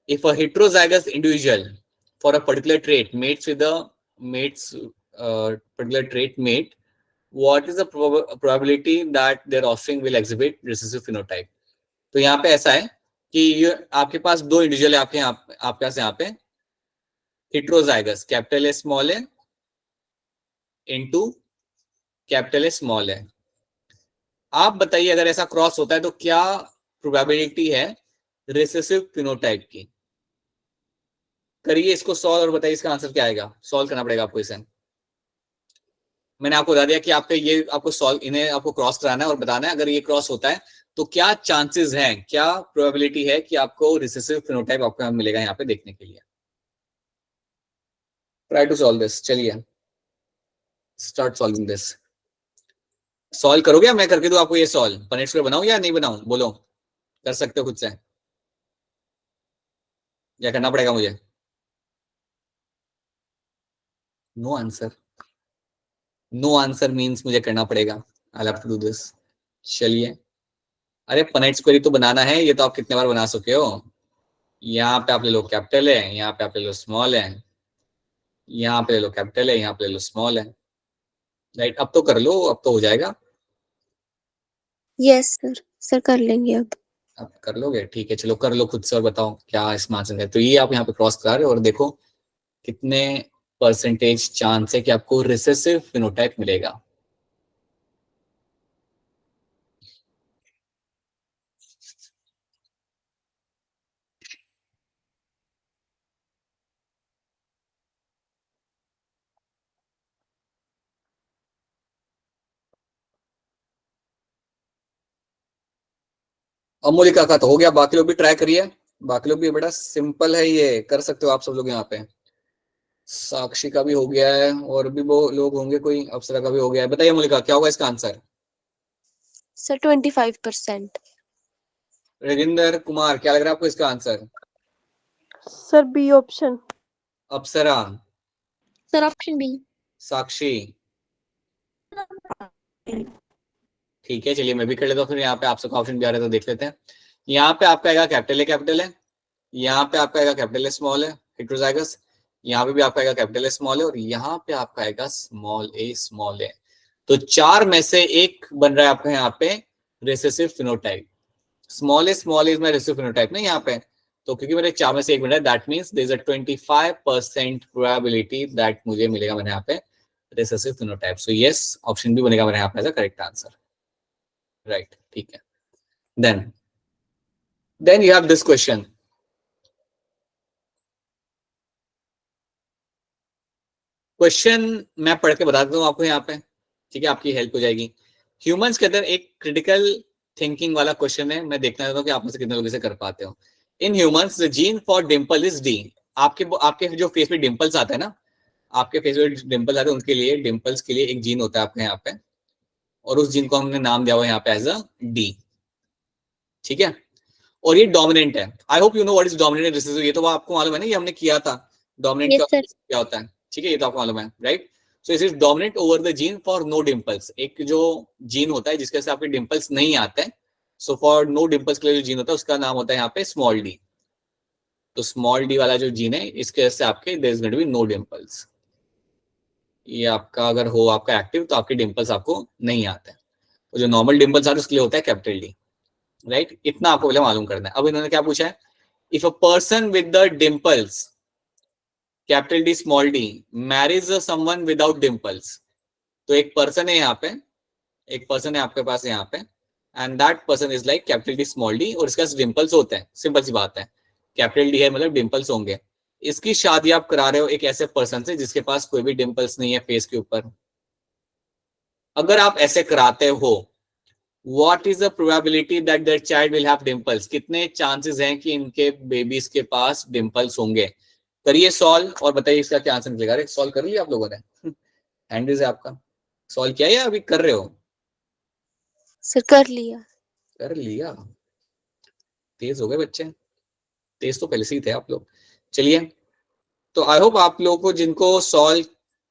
Speaker 1: If a heterozygous individual for a particular trait mates with a particular trait mate, what is the probability that their offspring will exhibit recessive phenotype? तो यहाँ पे ऐसा है कि ये आपके पास दो इंडिविजुअल है, आपके पास यहाँ पे हेटेरोजाइगस, कैपिटल ए स्मॉल है इनटू कैपिटल ए स्मॉल है। आप बताइए अगर ऐसा क्रॉस होता है तो क्या प्रोबेबिलिटी है रिसेसिव फिनोटाइप की? करिए इसको सॉल्व और बताइए इसका आंसर क्या आएगा। सॉल्व करना पड़ेगा आपको इसे। मैंने आपको बता दिया कि आपके ये आपको सॉल्व, इन्हें आपको क्रॉस कराना है और बताना है अगर ये क्रॉस होता है तो क्या चांसेस हैं, क्या प्रोबेबिलिटी है कि आपको रिसेसिव फिनोटाइप आपको मिलेगा यहाँ पे देखने के लिए। Try to solve this. चलिए स्टार्ट सॉल्विंग दिस। सॉल्व करोगे या मैं करके दूं आपको ये सॉल्व? पनेट स्क्वायर बनाऊं या नहीं बनाऊं? बोलो, कर सकते हो खुद से या करना पड़ेगा मुझे? No answer. No answer means मुझे करना पड़ेगा। I have to do this. चलिए, अरे पनेट स्क्वायर तो बनाना है, ये तो आप कितने बार बना चुके हो। यहाँ पे आप ले लो कैपिटल है, यहाँ पे आप ले लो स्मॉल है, यहाँ पे ले लो कैपिटल है, यहाँ पे ले लो स्मॉल है। राइट, अब तो कर लो, अब तो हो जाएगा।
Speaker 4: यस सर, सर कर लेंगे अब
Speaker 1: कर लोगे? ठीक है, चलो कर लो खुद से और बताओ क्या इसमें आंसर है। तो ये आप यहाँ पे क्रॉस करा रहे हो और देखो कितने परसेंटेज चांस है कि आपको रिसेसिव फिनोटाइप मिलेगा। अमोलिका का तो हो गया, बाकी लोग भी ट्राई करिए। बाकी लोग भी, बड़ा सिंपल है, ये कर सकते हो आप सब लोग यहाँ पे। साक्षी का भी हो गया है, और भी वो लोग होंगे, कोई अप्सरा का भी हो गया है। बताइए अमोलिका क्या होगा इसका आंसर?
Speaker 4: सर 25%।
Speaker 1: रविंदर कुमार क्या लग रहा है आपको इसका answer?
Speaker 5: Sir B option.
Speaker 1: Apsara?
Speaker 3: Sir option B.
Speaker 1: Sakshi? ठीक है, चलिए मैं भी कर लेता हूँ फिर। यहाँ पे आप सबका ऑप्शन भी आ रहा है तो देख लेते हैं। यहाँ पे आपका आएगा कैपिटल है, यहाँ पे आपका आएगा कैपिटल स्मॉल है हेटेरोजाइगस, यहाँ पे भी आपका आएगा कैपिटल स्मॉल है, और यहाँ पे आपका आएगा स्मॉल है। तो 4 में से एक बन रहा है आपका यहाँ पे रिसेसिव फिनोटाइप। स्मॉल इज में रिसेसिव फिनोटाइप नहीं यहाँ पे, तो क्योंकि मेरे 4 में से एक बन रहा है, that means there is a 25% probability that मुझे मिलेगा मेरे यहाँ पे recessive phenotype. So yes, option B बनेगा मेरे यहाँ पे as a correct answer. Right, ठीक है। Then you have this question. Question मैं पढ़ के बता देता हूँ आपको यहाँ पे, ठीक है, आपकी हेल्प हो जाएगी। ह्यूमंस के अंदर एक क्रिटिकल थिंकिंग वाला क्वेश्चन है, मैं देखना चाहता हूँ कि आप में से कितने लोग इसे कर पाते हो। In humans the gene for Dimple is D. आपके जो फेस पे डिम्पल्स आते हैं ना, आपके फेस पे डिम्पल्स आते हैं, उनके लिए डिम्पल्स के लिए एक जीन होता है आपके यहाँ पे, और उस जीन को हमने नाम दिया हुआ है यहाँ पे एज अ डी। ठीक है, और ये डोमिनेंट है। I hope you know what is dominant recessive. ये तो आपको मालूम है ना, ये हमने किया था डोमिनेंट
Speaker 3: यस सर।
Speaker 1: क्या होता है। ठीक है, ये तो आपको मालूम है, right. So it is dominant over the gene for no dimples. एक जो जीन होता है जिसके से आपके डिम्पल्स नहीं आते हैं, सो फॉर नो डिम्पल्स के लिए जो जीन होता है उसका नाम होता है यहाँ पे स्मॉल डी। तो स्मॉल डी वाला जो जीन है इसके वजह से आपके there is going to be no dimples. ये आपका अगर हो आपका एक्टिव तो आपके डिम्पल्स आपको नहीं आते हैं। तो जो नॉर्मल डिम्पल्स आते हैं उसके लिए होता है कैपिटल डी, राइट। इतना आपको पहले मालूम करना है। अब इन्होंने क्या पूछा है, if a person with the dimples capital D small D marriage someone without dimples. तो एक पर्सन है यहाँ पे, एक पर्सन है आपके पास यहाँ पे, and that person is like capital D small D, और इसके पास डिम्पल्स होते हैं। सिंपल सी बात है, कैपिटल डी है मतलब डिम्पल्स होंगे। इसकी शादी आप करा रहे हो एक ऐसे पर्सन से जिसके पास कोई भी डिम्पल्स नहीं है फेस के ऊपर। अगर आप ऐसे कराते हो, what is the probability that their child will have dimples. कितने चांसेस हैं कि इनके बेबीज के पास डिम्पल्स होंगे। करिए सॉल्व और बताइए इसका क्या आंसर निकलेगा। अरे सॉल्व कर लिया आप लोगों ने? हैंड इज आपका सॉल्व किया या अभी कर रहे हो?
Speaker 4: सर कर लिया।
Speaker 1: कर लिया, तेज हो गए बच्चे। तेज तो पहले से ही थे आप लोग। चलिए, तो आई होप आप लोगों को जिनको सॉल्व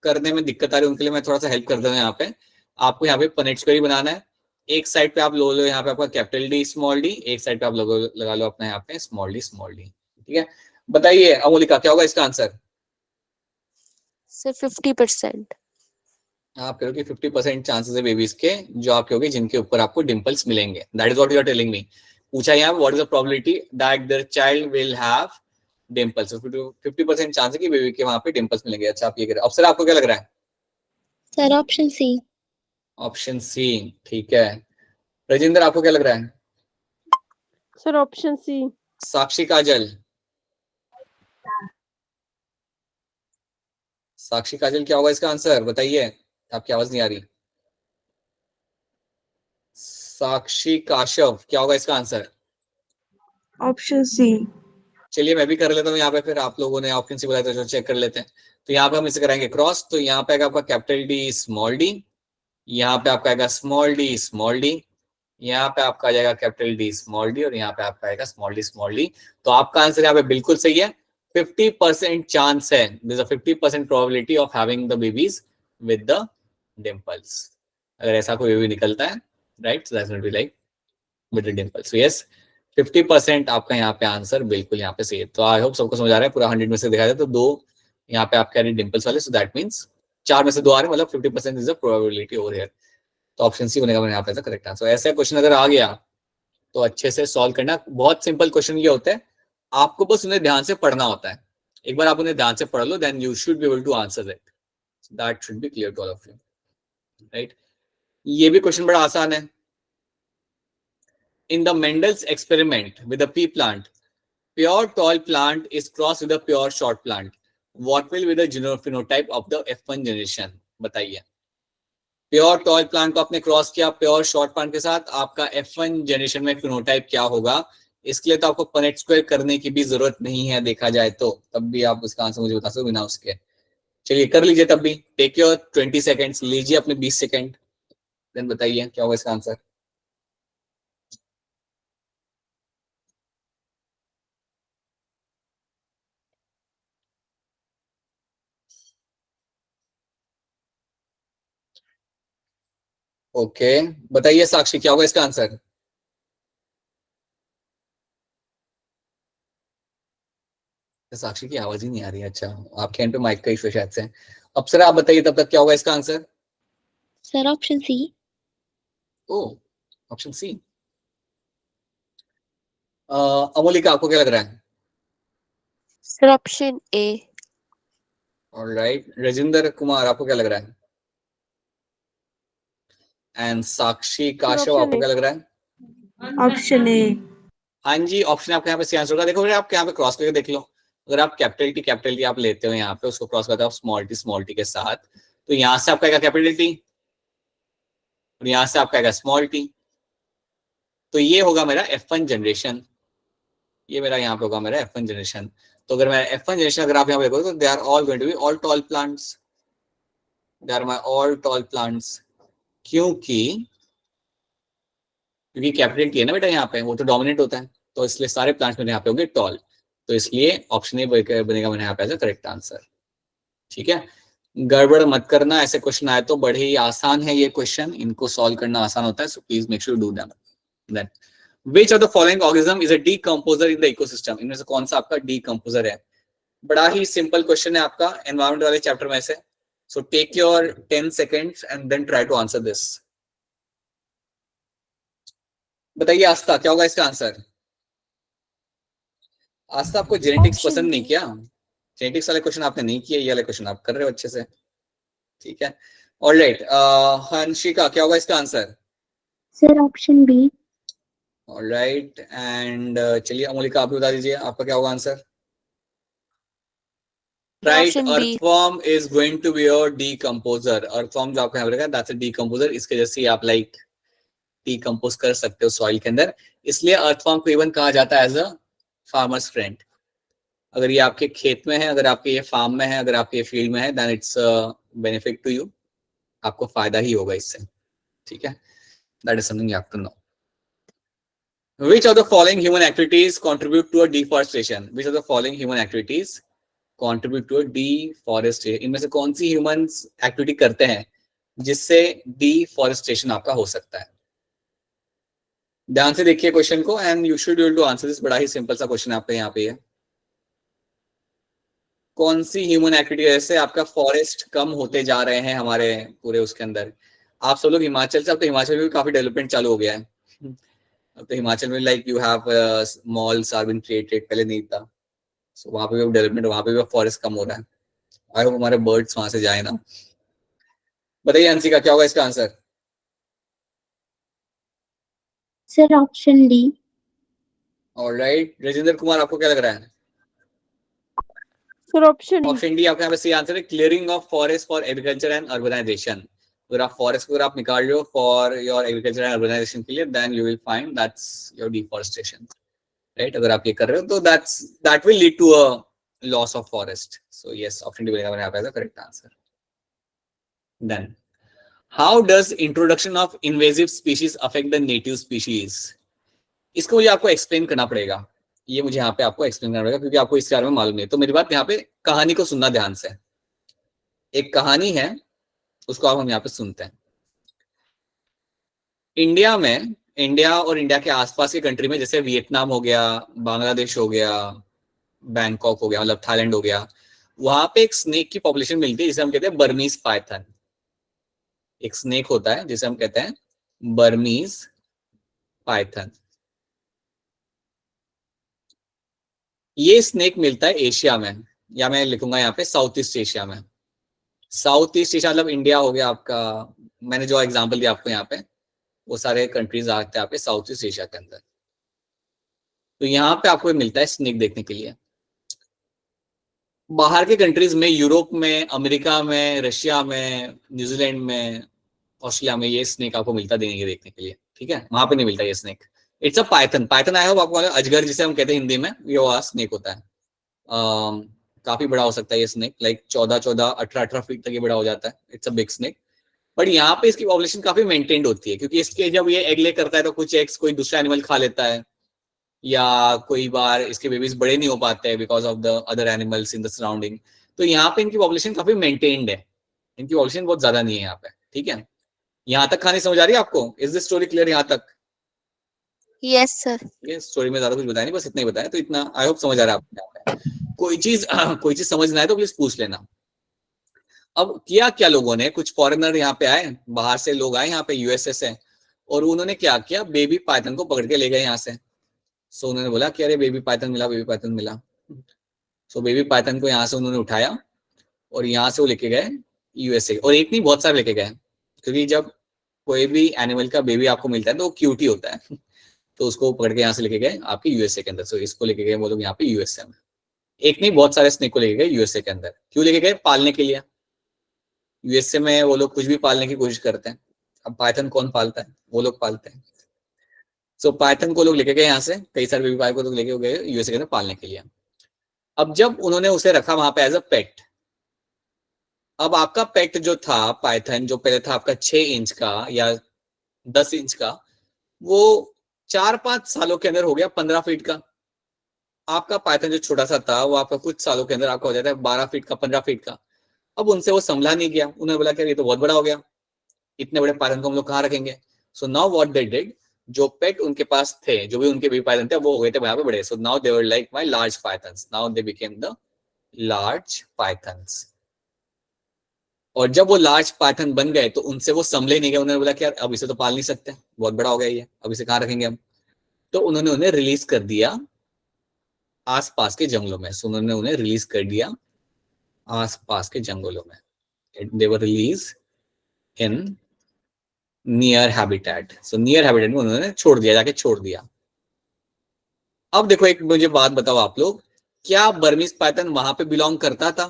Speaker 1: करने में दिक्कत आ रही है उनके लिए मैं थोड़ा सा हेल्प कर देता हूँ। यहाँ पे आपको यहाँ पे पनेट स्क्वायर बनाना है। एक साइड पे आप लो यहाँ पे आपका कैपिटल डी स्मॉल डी, एक साइड पे आप लगा लो अपना यहाँ पे स्मॉल डी स्मॉल डी। ठीक है, बताइए अमोलिका क्या होगा इसका आंसर?
Speaker 4: सर 50%।
Speaker 1: आप कहोगे 50% चांसेस है बेबीज के जो आप कहोगे जिनके ऊपर आपको डिम्पल्स मिलेंगे। That is what you are telling me. पूछा यहाँ what is the probability that their child will have dimples. 50% chance है कि बेबी के वहां पे डिम्पल्स मिलेंगे। अच्छा आप ये करें। अफसर आपको क्या लग रहा है?
Speaker 3: Sir option C.
Speaker 1: Option C, ठीक है। राजेंद्र आपको क्या लग रहा है?
Speaker 5: सर ऑप्शन सी।
Speaker 1: साक्षी काजल, साक्षी काजल क्या होगा इसका आंसर बताइए। आपकी आवाज नहीं आ रही। साक्षी काशव क्या होगा इसका आंसर?
Speaker 6: Option C.
Speaker 1: चलिए मैं भी कर लेता हूँ यहाँ पे, फिर आप लोगों ने ऑप्शन सी बताया तो चेक कर लेते हैं। तो यहाँ पे हम इसे कराएंगे क्रॉस। तो यहाँ पे आएगा आपका कैपिटल डी स्मॉल डी, यहाँ पे आपका आएगा स्मॉल डी स्मॉल डी, यहाँ पे आपका आ जाएगा कैपिटल डी स्मॉल डी, और यहाँ पे आपका आएगा स्मॉल डी स्मॉल डी। तो आपका आंसर यहाँ पे बिल्कुल सही है। 50% चांस है, there is a 50% probability of having the babies with the dimples. अगर ऐसा कोई बेबी निकलता है, right, so that's going to be like with the dimples. So yes, 50% आपका यहाँ पे आंसर बिल्कुल यहाँ पे सही है। तो आई होप सबको समझ आ रहा है। पूरा 100 में से देखा जाए तो 2 यहाँ पे आपके डिम्पल्स वाले, सो दैट मीन्स 4 में से 2 आ रहे हैं, मतलब 50% is the probability over here. तो ऑप्शन सी बनेगा यहाँ पे करेक्ट आंसर। ऐसा क्वेश्चन अगर आ गया तो अच्छे से सॉल्व करना। बहुत सिंपल क्वेश्चन ये होता है, आपको बस उन्हें ध्यान से पढ़ना होता है। एक बार आप उन्हें ध्यान से पढ़ लो, then you should be able to answer it. That should be clear to all of you, right. ये भी क्वेश्चन बड़ा आसान है। In the Mendel's experiment with a pea plant, pure tall plant is cross with a pure short plant, what will be the phenotype of the F1 generation. बताइए, pure tall plant को आपने cross किया pure short plant के साथ, आपका F1 generation में phenotype क्या होगा। इसके लिए तो आपको पनेट स्क्वायर करने की भी जरूरत नहीं है देखा जाए तो, तब भी आप उसका आंसर मुझे बता सकते बिना उसके। चलिए कर लीजिए तब भी। टेक योर 20 सेकेंड्स, लीजिए अपने 20 सेकेंड, देन बताइए क्या होगा इसका आंसर। ओके, बताइए साक्षी क्या होगा इसका आंसर। साक्षी की आवाज ही नहीं आ रही है। अच्छा, आपके एंड पे माइक का इशू शायद से। अप्सरा आप बताइए तब तक क्या होगा इसका answer.
Speaker 3: Sir option C.
Speaker 1: Oh, option C. Amolika आपको क्या लग रहा है?
Speaker 4: Sir option A.
Speaker 1: Alright, Rajendra Kumar आपको क्या लग रहा है? एंड साक्षी काशव आपको क्या लग रहा है?
Speaker 6: ऑप्शन ए।
Speaker 1: हाँ जी, ऑप्शन आपके यहाँ पे सी आंसर होगा। देखो आप यहाँ पे क्रॉस करके देख लो। अगर आप कैपिटल टी आप लेते हो यहाँ पे, उसको क्रॉस करते हो आप स्मॉल टी के साथ, तो यहाँ से आपका आएगा कैपिटल टी और यहाँ से आपका आएगा स्मॉल टी। तो ये होगा मेरा F1 जनरेशन। ये मेरा यहाँ पे होगा मेरा F1 जनरेशन। तो अगर मैं F1 जनरेशन अगर आप यहाँ पे देखो तो they are all going to be all tall plants, they are my all tall plants. क्योंकि कैपिटल टी है ना बेटा यहाँ पे, वो तो डोमिनेट होता है, तो इसलिए सारे प्लांट्स मेरे यहाँ पे होंगे टॉल। तो इसलिए ऑप्शन ए बनेगा मेरे यहाँ पे एज अ करेक्ट आंसर। ठीक है, गड़बड़ मत करना, ऐसे क्वेश्चन आए तो बड़े ही आसान है ये क्वेश्चन, इनको सॉल्व करना आसान होता है, so please make sure do them. Then which of the following organism is a decomposer in the ecosystem, इनमें से कौन सा आपका डीकंपोजर है? बड़ा ही सिंपल क्वेश्चन है आपका एनवायरमेंट वाले चैप्टर में से, so take your 10 seconds and then try to answer this. बताइए आस्था, क्या होगा इसका आंसर? आस्था, आपको जेनेटिक्स
Speaker 2: Option
Speaker 1: पसंद नहीं
Speaker 2: B.
Speaker 1: क्या? जेनेटिक्स वाले क्वेश्चन आपने नहीं किए, ये वाले क्वेश्चन आप कर रहे हो अच्छे से। ठीक है, ऑलराइट। हंशिका, क्या होगा इसका answer?
Speaker 3: Sir option B.
Speaker 1: Alright, and चलिए अमोलिका आप भी बता दीजिए आपका क्या होगा answer? Right,
Speaker 4: Option B.
Speaker 1: Earthworm is going to be your decomposer. Earthworm जो आपको यहाँ पे दैट्स अ डीकंपोजर, इसके जैसे आप लाइक डीकंपोज कर सकते हो सॉइल के अंदर, इसलिए अर्थवॉर्म को इवन कहा जाता है एज अ फार्मर्स फ्रेंड। अगर ये आपके खेत में है, अगर आपके ये फार्म में है, अगर आपके फील्ड में है, then it's benefit to you, आपको फायदा ही होगा इससे। ठीक है, that is something you have to know. Which of the following human activities contribute to a deforestation? Which of the following human activities contribute to a deforestation? इनमें से कौन सी humans activity करते हैं जिससे deforestation आपका हो सकता है? ध्यान से देखिए क्वेश्चन को and you should be able to answer this. बड़ा ही सिंपल सा क्वेश्चन आपका यहाँ पे है। कौन सी ह्यूमन एक्टिविटी जैसे आपका फॉरेस्ट कम होते जा रहे हैं हमारे पूरे उसके अंदर? आप सब लोग हिमाचल से, अब तो हिमाचल में भी काफी डेवलपमेंट चालू हो गया है। अब तो हिमाचल में like you have malls are been created, पहले नहीं था। सो वहां पे भी डेवलपमेंट, वहां पे भी फॉरेस्ट कम हो रहा है। आई होप हमारे बर्ड्स वहां से जाए ना। बताइए अंशिका, क्या होगा इसका answer?
Speaker 3: Sir option D.
Speaker 1: Alright, Rajendra Kumar आपको क्या लग रहा है?
Speaker 5: Sir option E.
Speaker 1: Option D आपका यहाँ पे सही आंसर है, clearing of forest for agriculture and urbanization. अगर आप फॉरेस्ट को अगर आप निकाल रहे हो for your agriculture and urbanization के लिए, then you will find that's your deforestation. Right, अगर आप ये कर रहे हो तो that will lead to a loss of forest. So yes, option D बनेगा मेरे यहाँ पे correct answer. Then how does introduction of invasive species affect the native species? इसको मुझे आपको एक्सप्लेन करना पड़ेगा, ये मुझे यहाँ पे आपको एक्सप्लेन करना पड़ेगा क्योंकि आपको इसके बारे में मालूम नहीं। तो मेरी बात यहाँ पे कहानी को सुनना ध्यान से। एक कहानी है, उसको आप हम यहाँ पे सुनते हैं। इंडिया में, इंडिया और इंडिया के आसपास के कंट्री में, जैसे वियतनाम हो गया, बांग्लादेश हो गया, बैंकॉक हो गया, मतलब थाईलैंड हो गया, वहां पे एक स्नेक की पॉपुलेशन मिलती है जिसे हम कहते हैं बर्मीज पाइथन। एक स्नेक होता है जिसे हम कहते हैं बर्मीज पाइथन। ये स्नेक मिलता है एशिया में, या मैं लिखूंगा यहाँ पे साउथ ईस्ट एशिया में। साउथ ईस्ट एशिया मतलब इंडिया हो गया आपका, मैंने जो एग्जांपल दिया आपको यहाँ पे वो सारे कंट्रीज आते हैं आपके साउथ ईस्ट एशिया के अंदर। तो यहाँ पे आपको मिलता है स्नेक देखने के लिए। बाहर के कंट्रीज में, यूरोप में, अमेरिका में, रशिया में, न्यूजीलैंड में, ऑस्ट्रेलिया में ये स्नेक आपको मिलता देखने के लिए। ठीक है, वहां पे नहीं मिलता ये snake. It's a Python. Python आया हो आपको, अजगर जिसे हम कहते हैं हिंदी में, ये वो स्नेक होता है। काफी बड़ा हो सकता है ये स्नेक, लाइक 14 18 फीट तक ये बड़ा हो जाता है। It's a big snake. But यहाँ पे इसकी पॉपुलेशन काफी मेंटेन्ड होती है क्योंकि इसके जब ये एग ले करता है तो कुछ एग्स कोई दूसरा एनिमल खा लेता है, या कोई बार इसके बेबीज बड़े नहीं हो पाते हैं because of the other animals in the surrounding. तो यहाँ पे इनकी पॉपुलेशन काफी मेंटेन्ड है, इनकी पॉपुलेशन बहुत ज्यादा नहीं है यहाँ पे। ठीक है, यहाँ तक कहानी समझ आ रही है आपको? इज दिस स्टोरी क्लियर यहाँ तक?
Speaker 4: Yes, sir.
Speaker 1: ये स्टोरी में ज्यादा कुछ बताया नहीं, बस इतना ही बताया, तो इतना आई होप समझ आ रहा है आपको यहाँ पे। कोई चीज समझ ना आए तो प्लीज पूछ लेना। अब किया क्या लोगों ने, कुछ फॉरेनर यहाँ पे आए, बाहर से लोग आए यहाँ पे यूएसए से, और उन्होंने क्या किया, बेबी पाइथन को पकड़ के ले गए यहाँ से। सो उन्होंने बोला कि अरे बेबी पाइथन मिला, बेबी पाइथन मिला। सो बेबी पाइथन को यहाँ से उन्होंने उठाया और यहाँ से वो लेके गए यूएसए। और एक नहीं, बहुत सारे लेके गए, क्योंकि जब कोई भी एनिमल का बेबी आपको मिलता है तो वो क्यूट ही होता है। तो उसको पकड़ के यहाँ से लेके गए आपके यूएसए के अंदर। सो इसको लेके गए वो लोग यहाँ पे यूएसए में। एक नहीं, बहुत सारे स्नेक को लेके गए यूएसए के अंदर। क्यों लेके गए? पालने के लिए। यूएसए में वो लोग कुछ भी पालने की कोशिश करते हैं। अब पाइथन कौन पालता है? वो लोग पालते हैं। सो पाइथन को लोग लेके गए यहाँ से, कई सारे बेबी पाइथन को लोग लेके गए यूएसए के अंदर पालने के लिए। अब जब उन्होंने उसे रखा वहां पे एज अ पेट, अब आपका पेट जो था पाइथन, जो पहले था आपका 6 इंच का या 10 इंच का, वो 4-5 सालों के अंदर हो गया 15 फीट का। आपका पाइथन जो छोटा सा था वो आपका कुछ सालों के अंदर आपका हो जाता है 12 फीट का, 15 फीट का। अब उनसे वो संभला नहीं गया, उन्होंने बोला कि ये तो बहुत बड़ा हो गया, इतने बड़े पाइथन को हम लोग कहाँ रखेंगे। So now what they did, जो पेट उनके पास थे, जो भी उनके बेबी पाइथन थे, वो हो गए थे वहां पे बड़े। So now they were like my large pythons, now they became the large pythons. और जब वो लार्ज पाइथन बन गए तो उनसे वो संभले नहीं गए, उन्होंने बोला कि यार अब इसे तो पाल नहीं सकते, बहुत बड़ा हो गया ये, अब इसे कहाँ रखेंगे हम। तो उन्होंने उन्हें रिलीज कर दिया आसपास के जंगलों में। सो उन्होंने उन्हें रिलीज कर दिया आसपास के जंगलों में। They were release in near habitat. So near habitat में उन्होंने छोड़ दिया, जाके छोड़ दिया। अब देखो एक मुझे बात बताओ आप लोग, क्या बर्मीज पाइथन वहां पे बिलोंग करता था?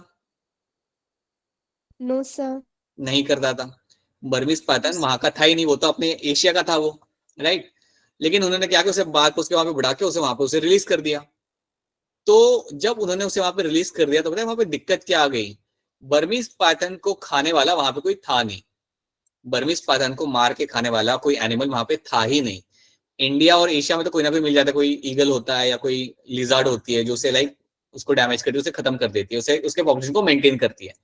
Speaker 2: No sir.
Speaker 1: नहीं करता था। बर्मीज पाइथन वहां का था ही नहीं, वो तो अपने एशिया का था वो, राइट। लेकिन उन्होंने क्या किया, उसे बात उसके वहां पे बढ़ा के उसे वहां पे उसे रिलीज कर दिया। तो जब उन्होंने उसे वहां पे रिलीज कर दिया तो पता है वहां पे दिक्कत क्या आ गई, बर्मीज पाइथन को खाने वाला वहां पे कोई था नहीं। बर्मीज पाइथन को मार के खाने वाला कोई एनिमल वहां पे था ही नहीं। इंडिया और एशिया में तो कोई ना कोई मिल जाता है, कोई ईगल होता है या कोई लिजार्ड होती है जो उसे लाइक उसको डैमेज करती है, उसे खत्म कर देती है, उसे उसके पॉपुलेशन को मेंटेन करती है।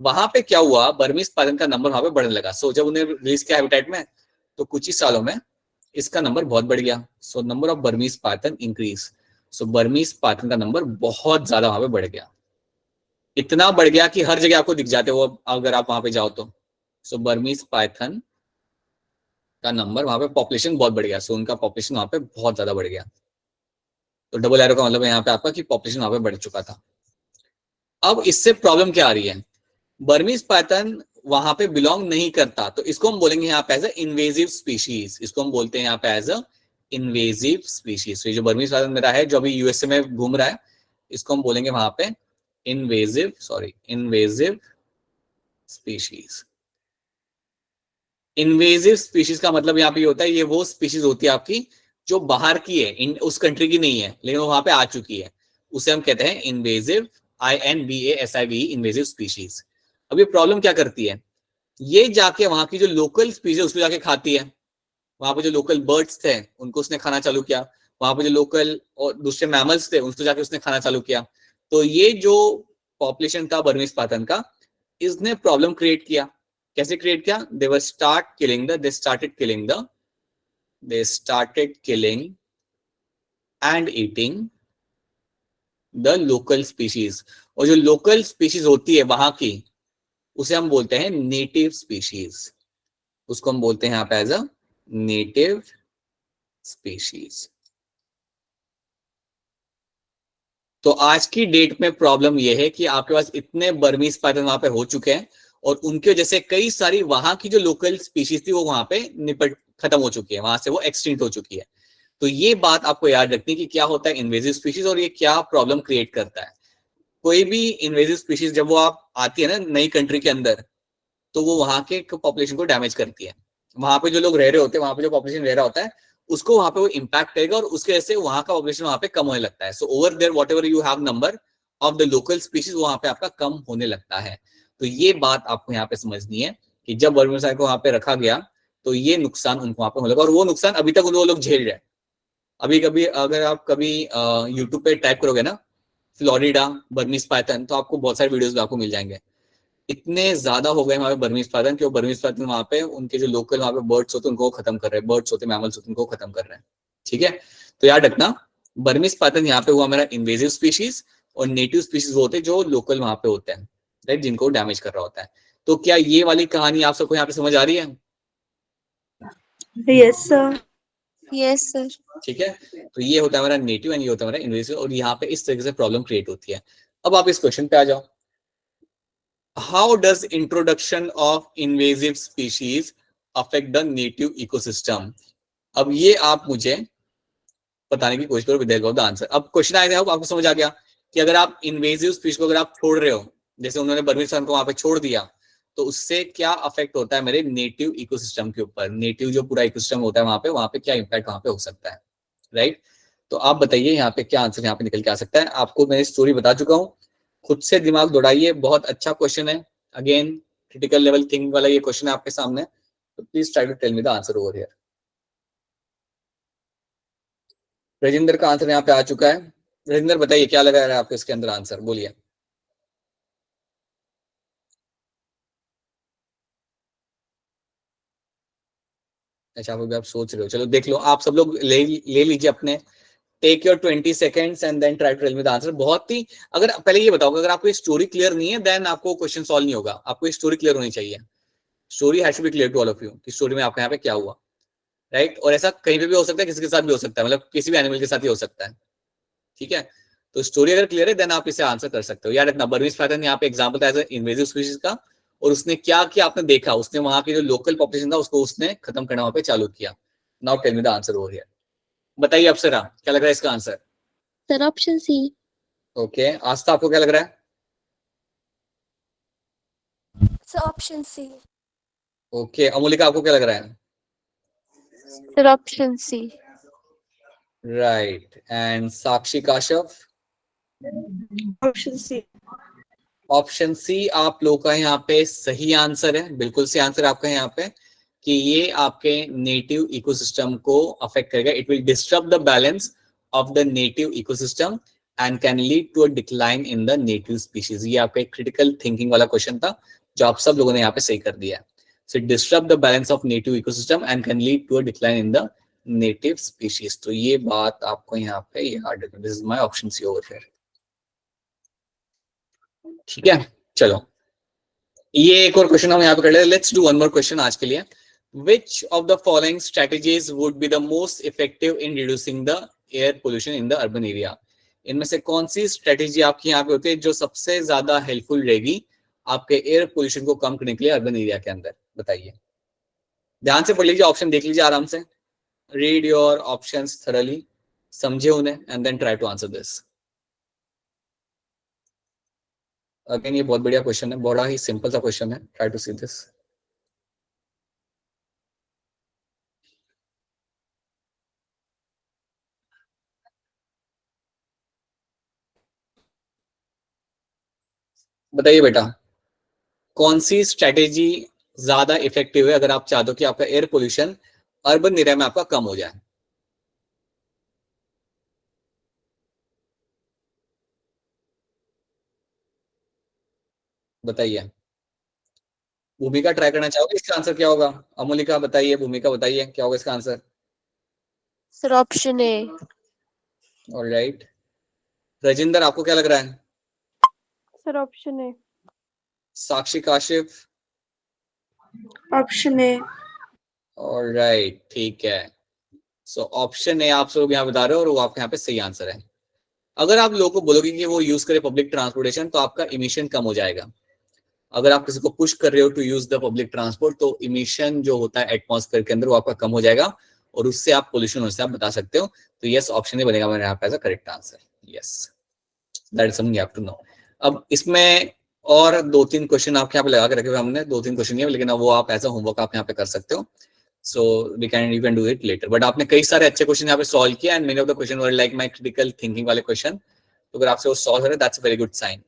Speaker 1: वहां पे क्या हुआ, बर्मीज पाइथन का नंबर वहां पे बढ़ने लगा। सो जब उन्हें रिलीज किया हैबिटेट में तो कुछ ही सालों में इसका नंबर बहुत बढ़ गया। So number of Burmese Python increase. So Burmese Python का नंबर बहुत ज्यादा वहां पे बढ़ गया, इतना बढ़ गया कि हर जगह आपको दिख जाते हो अगर आप वहां पे जाओ तो। सो बर्मीज पाइथन का नंबर वहां पे, पॉपुलेशन बहुत बढ़ गया। सो उनका पॉपुलेशन वहां पे बहुत ज्यादा बढ़ गया। तो डबल एरो का मतलब है यहाँ पे आपका कि पॉपुलेशन वहां पे बढ़ चुका था। अब इससे प्रॉब्लम क्या आ रही है, बर्मीज पाइथन वहां पे बिलोंग नहीं करता, तो इसको हम बोलेंगे यहाँ पे एज अ इन्वेजिव स्पीशीज। इसको हम बोलते हैं यहाँ पे एज अ इन्वेजिव स्पीशीज। तो ये जो बर्मीज पाइथन मेरा है जो अभी यूएसए में घूम रहा है, इसको हम बोलेंगे वहां पे इन्वेजिव स्पीशीज। इन्वेजिव स्पीशीज का मतलब यहाँ पे होता है, ये वो स्पीशीज होती है आपकी जो बाहर की है, उस कंट्री की नहीं है लेकिन वो वहां पे आ चुकी है, उसे हम कहते हैं इन्वेजिव, INVASIV, इन्वेजिव स्पीशीज। अब ये प्रॉब्लम क्या करती है, ये जाके वहां की जो लोकल स्पीशीज उसको जाके खाती है। वहां पे जो लोकल बर्ड्स थे उनको उसने खाना चालू किया, वहां पे जो लोकल और दूसरे मैमल्स थे उनको जाके उसने खाना चालू किया। तो ये जो पॉपुलेशन था बर्मीज पाइथन का, इसने प्रॉब्लम क्रिएट किया। कैसे क्रिएट किया, दे started killing and eating the local species. और जो लोकल स्पीशीज होती है वहां की, उसे हम बोलते हैं नेटिव स्पीशीज। उसको हम बोलते हैं यहाँ पे एज अ नेटिव स्पीशीज। तो आज की डेट में प्रॉब्लम यह है कि आपके पास इतने बर्मीज पाइथन वहां पे हो चुके हैं और उनके वजह से कई सारी वहां की जो लोकल स्पीशीज थी वो वहां पे निपट खत्म हो चुकी है, वहां से वो एक्सटिंक्ट हो चुकी है। तो ये बात आपको याद रखनी कि क्या होता है इन्वेजिव स्पीशीज और ये क्या प्रॉब्लम क्रिएट करता है। कोई भी इन्वेजिव स्पीशीज जब वो आप आती है ना नई कंट्री के अंदर, तो वो वहां के पॉपुलेशन को डैमेज करती है। वहां पे जो लोग रह रहे होते हैं, वहां पे जो पॉपुलेशन रह रहा होता है, उसको वहां पे वो इम्पैक्ट करेगा और उसके वजह से वहां का पॉपुलेशन वहां पे कम होने लगता है। So over there whatever you have number of the local species, वहां पे आपका कम होने लगता है। तो ये बात आपको यहाँ पे समझनी है कि जब बर्मीज को वहां पे रखा गया तो ये नुकसान उनको वहां पे होने लगा, और वो नुकसान अभी तक वो लोग झेल रहे हैं। अभी कभी अगर आप कभी यूट्यूब पे टाइप करोगे ना फ्लोरिडा बर्मीज पाइथन, तो आपको बहुत सारे वीडियोस आपको मिल जाएंगे। इतने ज्यादा हो गए वहां पे बर्मीज पाइथन कि बर्मीज पाइथन वहां पे उनके जो लोकल वहां पे बर्ड्स होते हैं उनको खत्म कर रहे हैं, बर्ड्स होते मैमल्स होते उनको खत्म कर रहे हैं। ठीक है, तो याद रखना बर्मीज पाइथन यहाँ पे हुआ मेरा इन्वेजिव स्पीशीज, और नेटिव स्पीशीज वो होते हैं जो लोकल वहां पे होते हैं, राइट, जिनको डैमेज कर रहा होता है। तो क्या ये वाली कहानी आप सबको यहाँ पे समझ आ रही है?
Speaker 6: Yes, sir.
Speaker 4: Yes sir.
Speaker 1: ठीक है, तो ये होता है हमारा नेटिव एंड ये होता है हमारा इन्वेजिव, और यहाँ पे इस तरीके से प्रॉब्लम क्रिएट होती है। अब आप इस क्वेश्चन पे आ जाओ, how does introduction of invasive species affect the native ecosystem? अब ये आप मुझे बताने की कोशिश करो विद द आंसर। अब क्वेश्चन आया था, आपको समझ आ गया कि अगर आप इन्वेजिव स्पीशीज को अगर आप छोड़ रहे हो, जैसे उन्होंने बर्मीज को वहां पे छोड़ दिया, तो उससे क्या अफेक्ट होता है मेरे नेटिव इकोसिस्टम के ऊपर, नेटिव जो पूरा इकोसिस्टम होता है वहां पे क्या इम्पैक्ट वहां पे हो सकता है, राइट। तो आप बताइए यहाँ पे क्या आंसर यहाँ पे निकल के आ सकता है। आपको मैंने स्टोरी बता चुका हूँ, खुद से दिमाग दौड़ाइए, बहुत अच्छा क्वेश्चन है, अगेन क्रिटिकल लेवल थिंकिंग वाला ये क्वेश्चन है आपके सामने, तो please try to tell me the answer over here. Rajendra का आंसर यहाँ पे आ चुका है। राजेंद्र बताइए क्या लगा रहा है आपको इसके अंदर आंसर, बोलिए। अच्छा अभी आप सोच रहे हो, चलो देख लो, आप सब लोग ले लीजिए अपने, take your 20 seconds and then try to tell me the answer. बहुत ही, अगर पहले ये बताओ, अगर आपको स्टोरी क्लियर नहीं है देन आपको क्वेश्चन सॉल्व नहीं होगा, आपको स्टोरी क्लियर होनी चाहिए। Story has to be clear to all of you कि स्टोरी में आपके यहाँ पे क्या हुआ, राइट। और ऐसा कहीं पे भी हो सकता है, किसी के साथ भी हो सकता है, मतलब किसी भी एनिमल के साथ ही हो सकता है, ठीक है। तो स्टोरी अगर क्लियर है देन आप इसे आंसर कर सकते हो। याद रखना बर्मीज पाइथन यहाँ पे एग्जांपल था एज इन्वेजिव स्पीशीज का, और उसने क्या किया आपने देखा, उसने वहां की जो लोकल पॉपुलेशन था उसको उसने खत्म करना वहां पे चालू किया। Now tell me the answer over here. बताइए अप्सरा क्या लग रहा है इसका answer.
Speaker 3: Sir option C.
Speaker 1: Okay Astha आपको क्या लग रहा है।
Speaker 3: Sir option C.
Speaker 1: Okay Amulika आपको क्या लग रहा है।
Speaker 4: Sir option C.
Speaker 1: Right and Sakshi Kashav.
Speaker 6: Option C.
Speaker 1: Option C आप लोगों का यहाँ पे सही आंसर है, बिल्कुल सही आंसर आपका यहाँ पे, कि ये आपके नेटिव इकोसिस्टम को अफेक्ट करेगा। It will disturb the balance of the native ecosystem and can lead to a decline in the native species. ये आपका एक क्रिटिकल थिंकिंग वाला क्वेश्चन था जो आप सब लोगों ने यहाँ पे सही कर दिया है। So disturb the balance of native ecosystem and can lead to a decline in the native species. तो ये बात आपको यहाँ पे याद रखना। This is my option C over here, ठीक है। चलो ये एक और क्वेश्चन हम यहाँ पे कर लेते हैं। Let's do one more question आज के लिए। Which of the following strategies would be the most effective in reducing the air pollution in the urban area. इनमें से कौन सी स्ट्रेटेजी आपकी यहाँ पे होती है जो सबसे ज्यादा हेल्पफुल रहेगी आपके एयर पोल्यूशन को कम करने के लिए अर्बन एरिया के अंदर, बताइए। ध्यान से पढ़ लीजिए, ऑप्शन देख लीजिए आराम से, रीड योर ऑप्शंस थरली, समझे उन्हें and then try to answer this. Again ये बहुत बढ़िया क्वेश्चन है, बड़ा ही सिंपल सा क्वेश्चन है, ट्राई टू सी दिस। बताइए बेटा कौन सी स्ट्रेटेजी ज्यादा इफेक्टिव है अगर आप चाहते हो कि आपका एयर पोल्यूशन अर्बन एरिया में आपका कम हो जाए। बताइए। भूमिका ट्राई करना चाहोगे, इसका आंसर क्या होगा। अमूलिका बताइए, भूमिका बताइए क्या होगा इसका answer.
Speaker 4: Sir option A.
Speaker 1: Alright Rajendra आपको क्या लग रहा है।
Speaker 5: Sir option A.
Speaker 1: Sakshi Kashif.
Speaker 6: Option A.
Speaker 1: Alright ठीक है। सो ऑप्शन ए आप लोग यहाँ बता रहे हो और वो आपके यहाँ पे सही आंसर है। अगर आप लोगों को बोलोगे कि वो यूज करे पब्लिक ट्रांसपोर्टेशन तो आपका इमिशन कम हो जाएगा। अगर आप किसी को पुश कर रहे हो to use the public transport तो इमिशन जो होता है एटमॉस्फेयर के अंदर वो आपका कम हो जाएगा और उससे आप पोल्यूशन होने से आप बता सकते हो। तो यस ऑप्शन ए बनेगा मेरे यहाँ पे as a correct answer. Yes that is something you have to know. अब इसमें और 2-3 क्वेश्चन आपके यहाँ पे लगा के रखे हुए हमने, 2-3 क्वेश्चन है लेकिन अब वो आप एज अ होमवर्क आप यहाँ पे कर सकते हो। So you can do it later. But आपने कई सारे अच्छे क्वेश्चन यहाँ पे सॉल्व किया and many of the question were like my critical thinking वाले क्वेश्चन। तो अगर आपसे वो सॉल्व हो रहे that's a very good sign,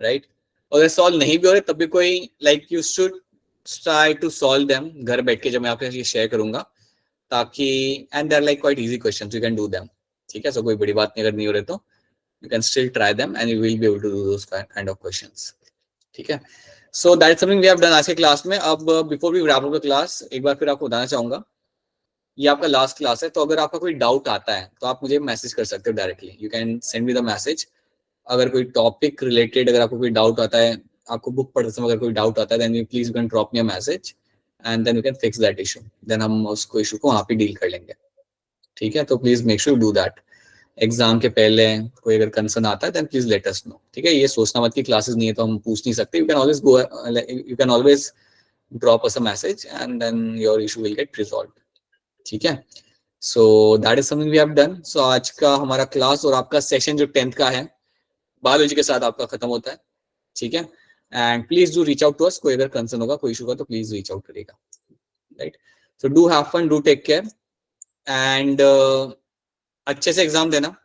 Speaker 1: right. अगर सॉल्व नहीं भी हो रहे तब भी कोई like you should try to solve them घर बैठ के, जब मैं आपके ये शेयर करूंगा, ताकि and they are like quite easy questions, you can do them, ठीक है। सो कोई बड़ी बात नहीं अगर नहीं हो रहे तो you can still try them and you will be able to do those kind of questions, ठीक है। So that is something we have done आज के क्लास में। अब before we wrap up the class एक बार फिर आपको बताना चाहूंगा ये आपका लास्ट क्लास है, तो अगर आपका कोई डाउट आता है तो आप मुझे मैसेज कर सकते हो directly, you can send me the message. अगर कोई टॉपिक रिलेटेड अगर आपको कोई डाउट आता है, आपको बुक पढ़ते समय अगर कोई डाउट आता है then you please you can drop me a message and then you can fix that issue, then हम उसको इशू को वहाँ पे डील कर लेंगे, ठीक है। तो please make sure do that. Exam के पहले कोई अगर कंसर्न आता है then please let us know, ठीक है। ये सोचना मत कि क्लासेस नहीं है तो हम पूछ नहीं सकते, you can always drop us a message and then your issue will get resolved, ठीक है। So that is something we have done. So आज का हमारा क्लास और आपका सेशन जो 10th का है बायोलॉजी के साथ आपका खत्म होता है, ठीक है। And please do reach out to us, कोई अगर कंसर्न होगा, कोई इशू होगा तो प्लीज रीच आउट करेगा, right? So do have fun, do take care, and अच्छे से एग्जाम देना,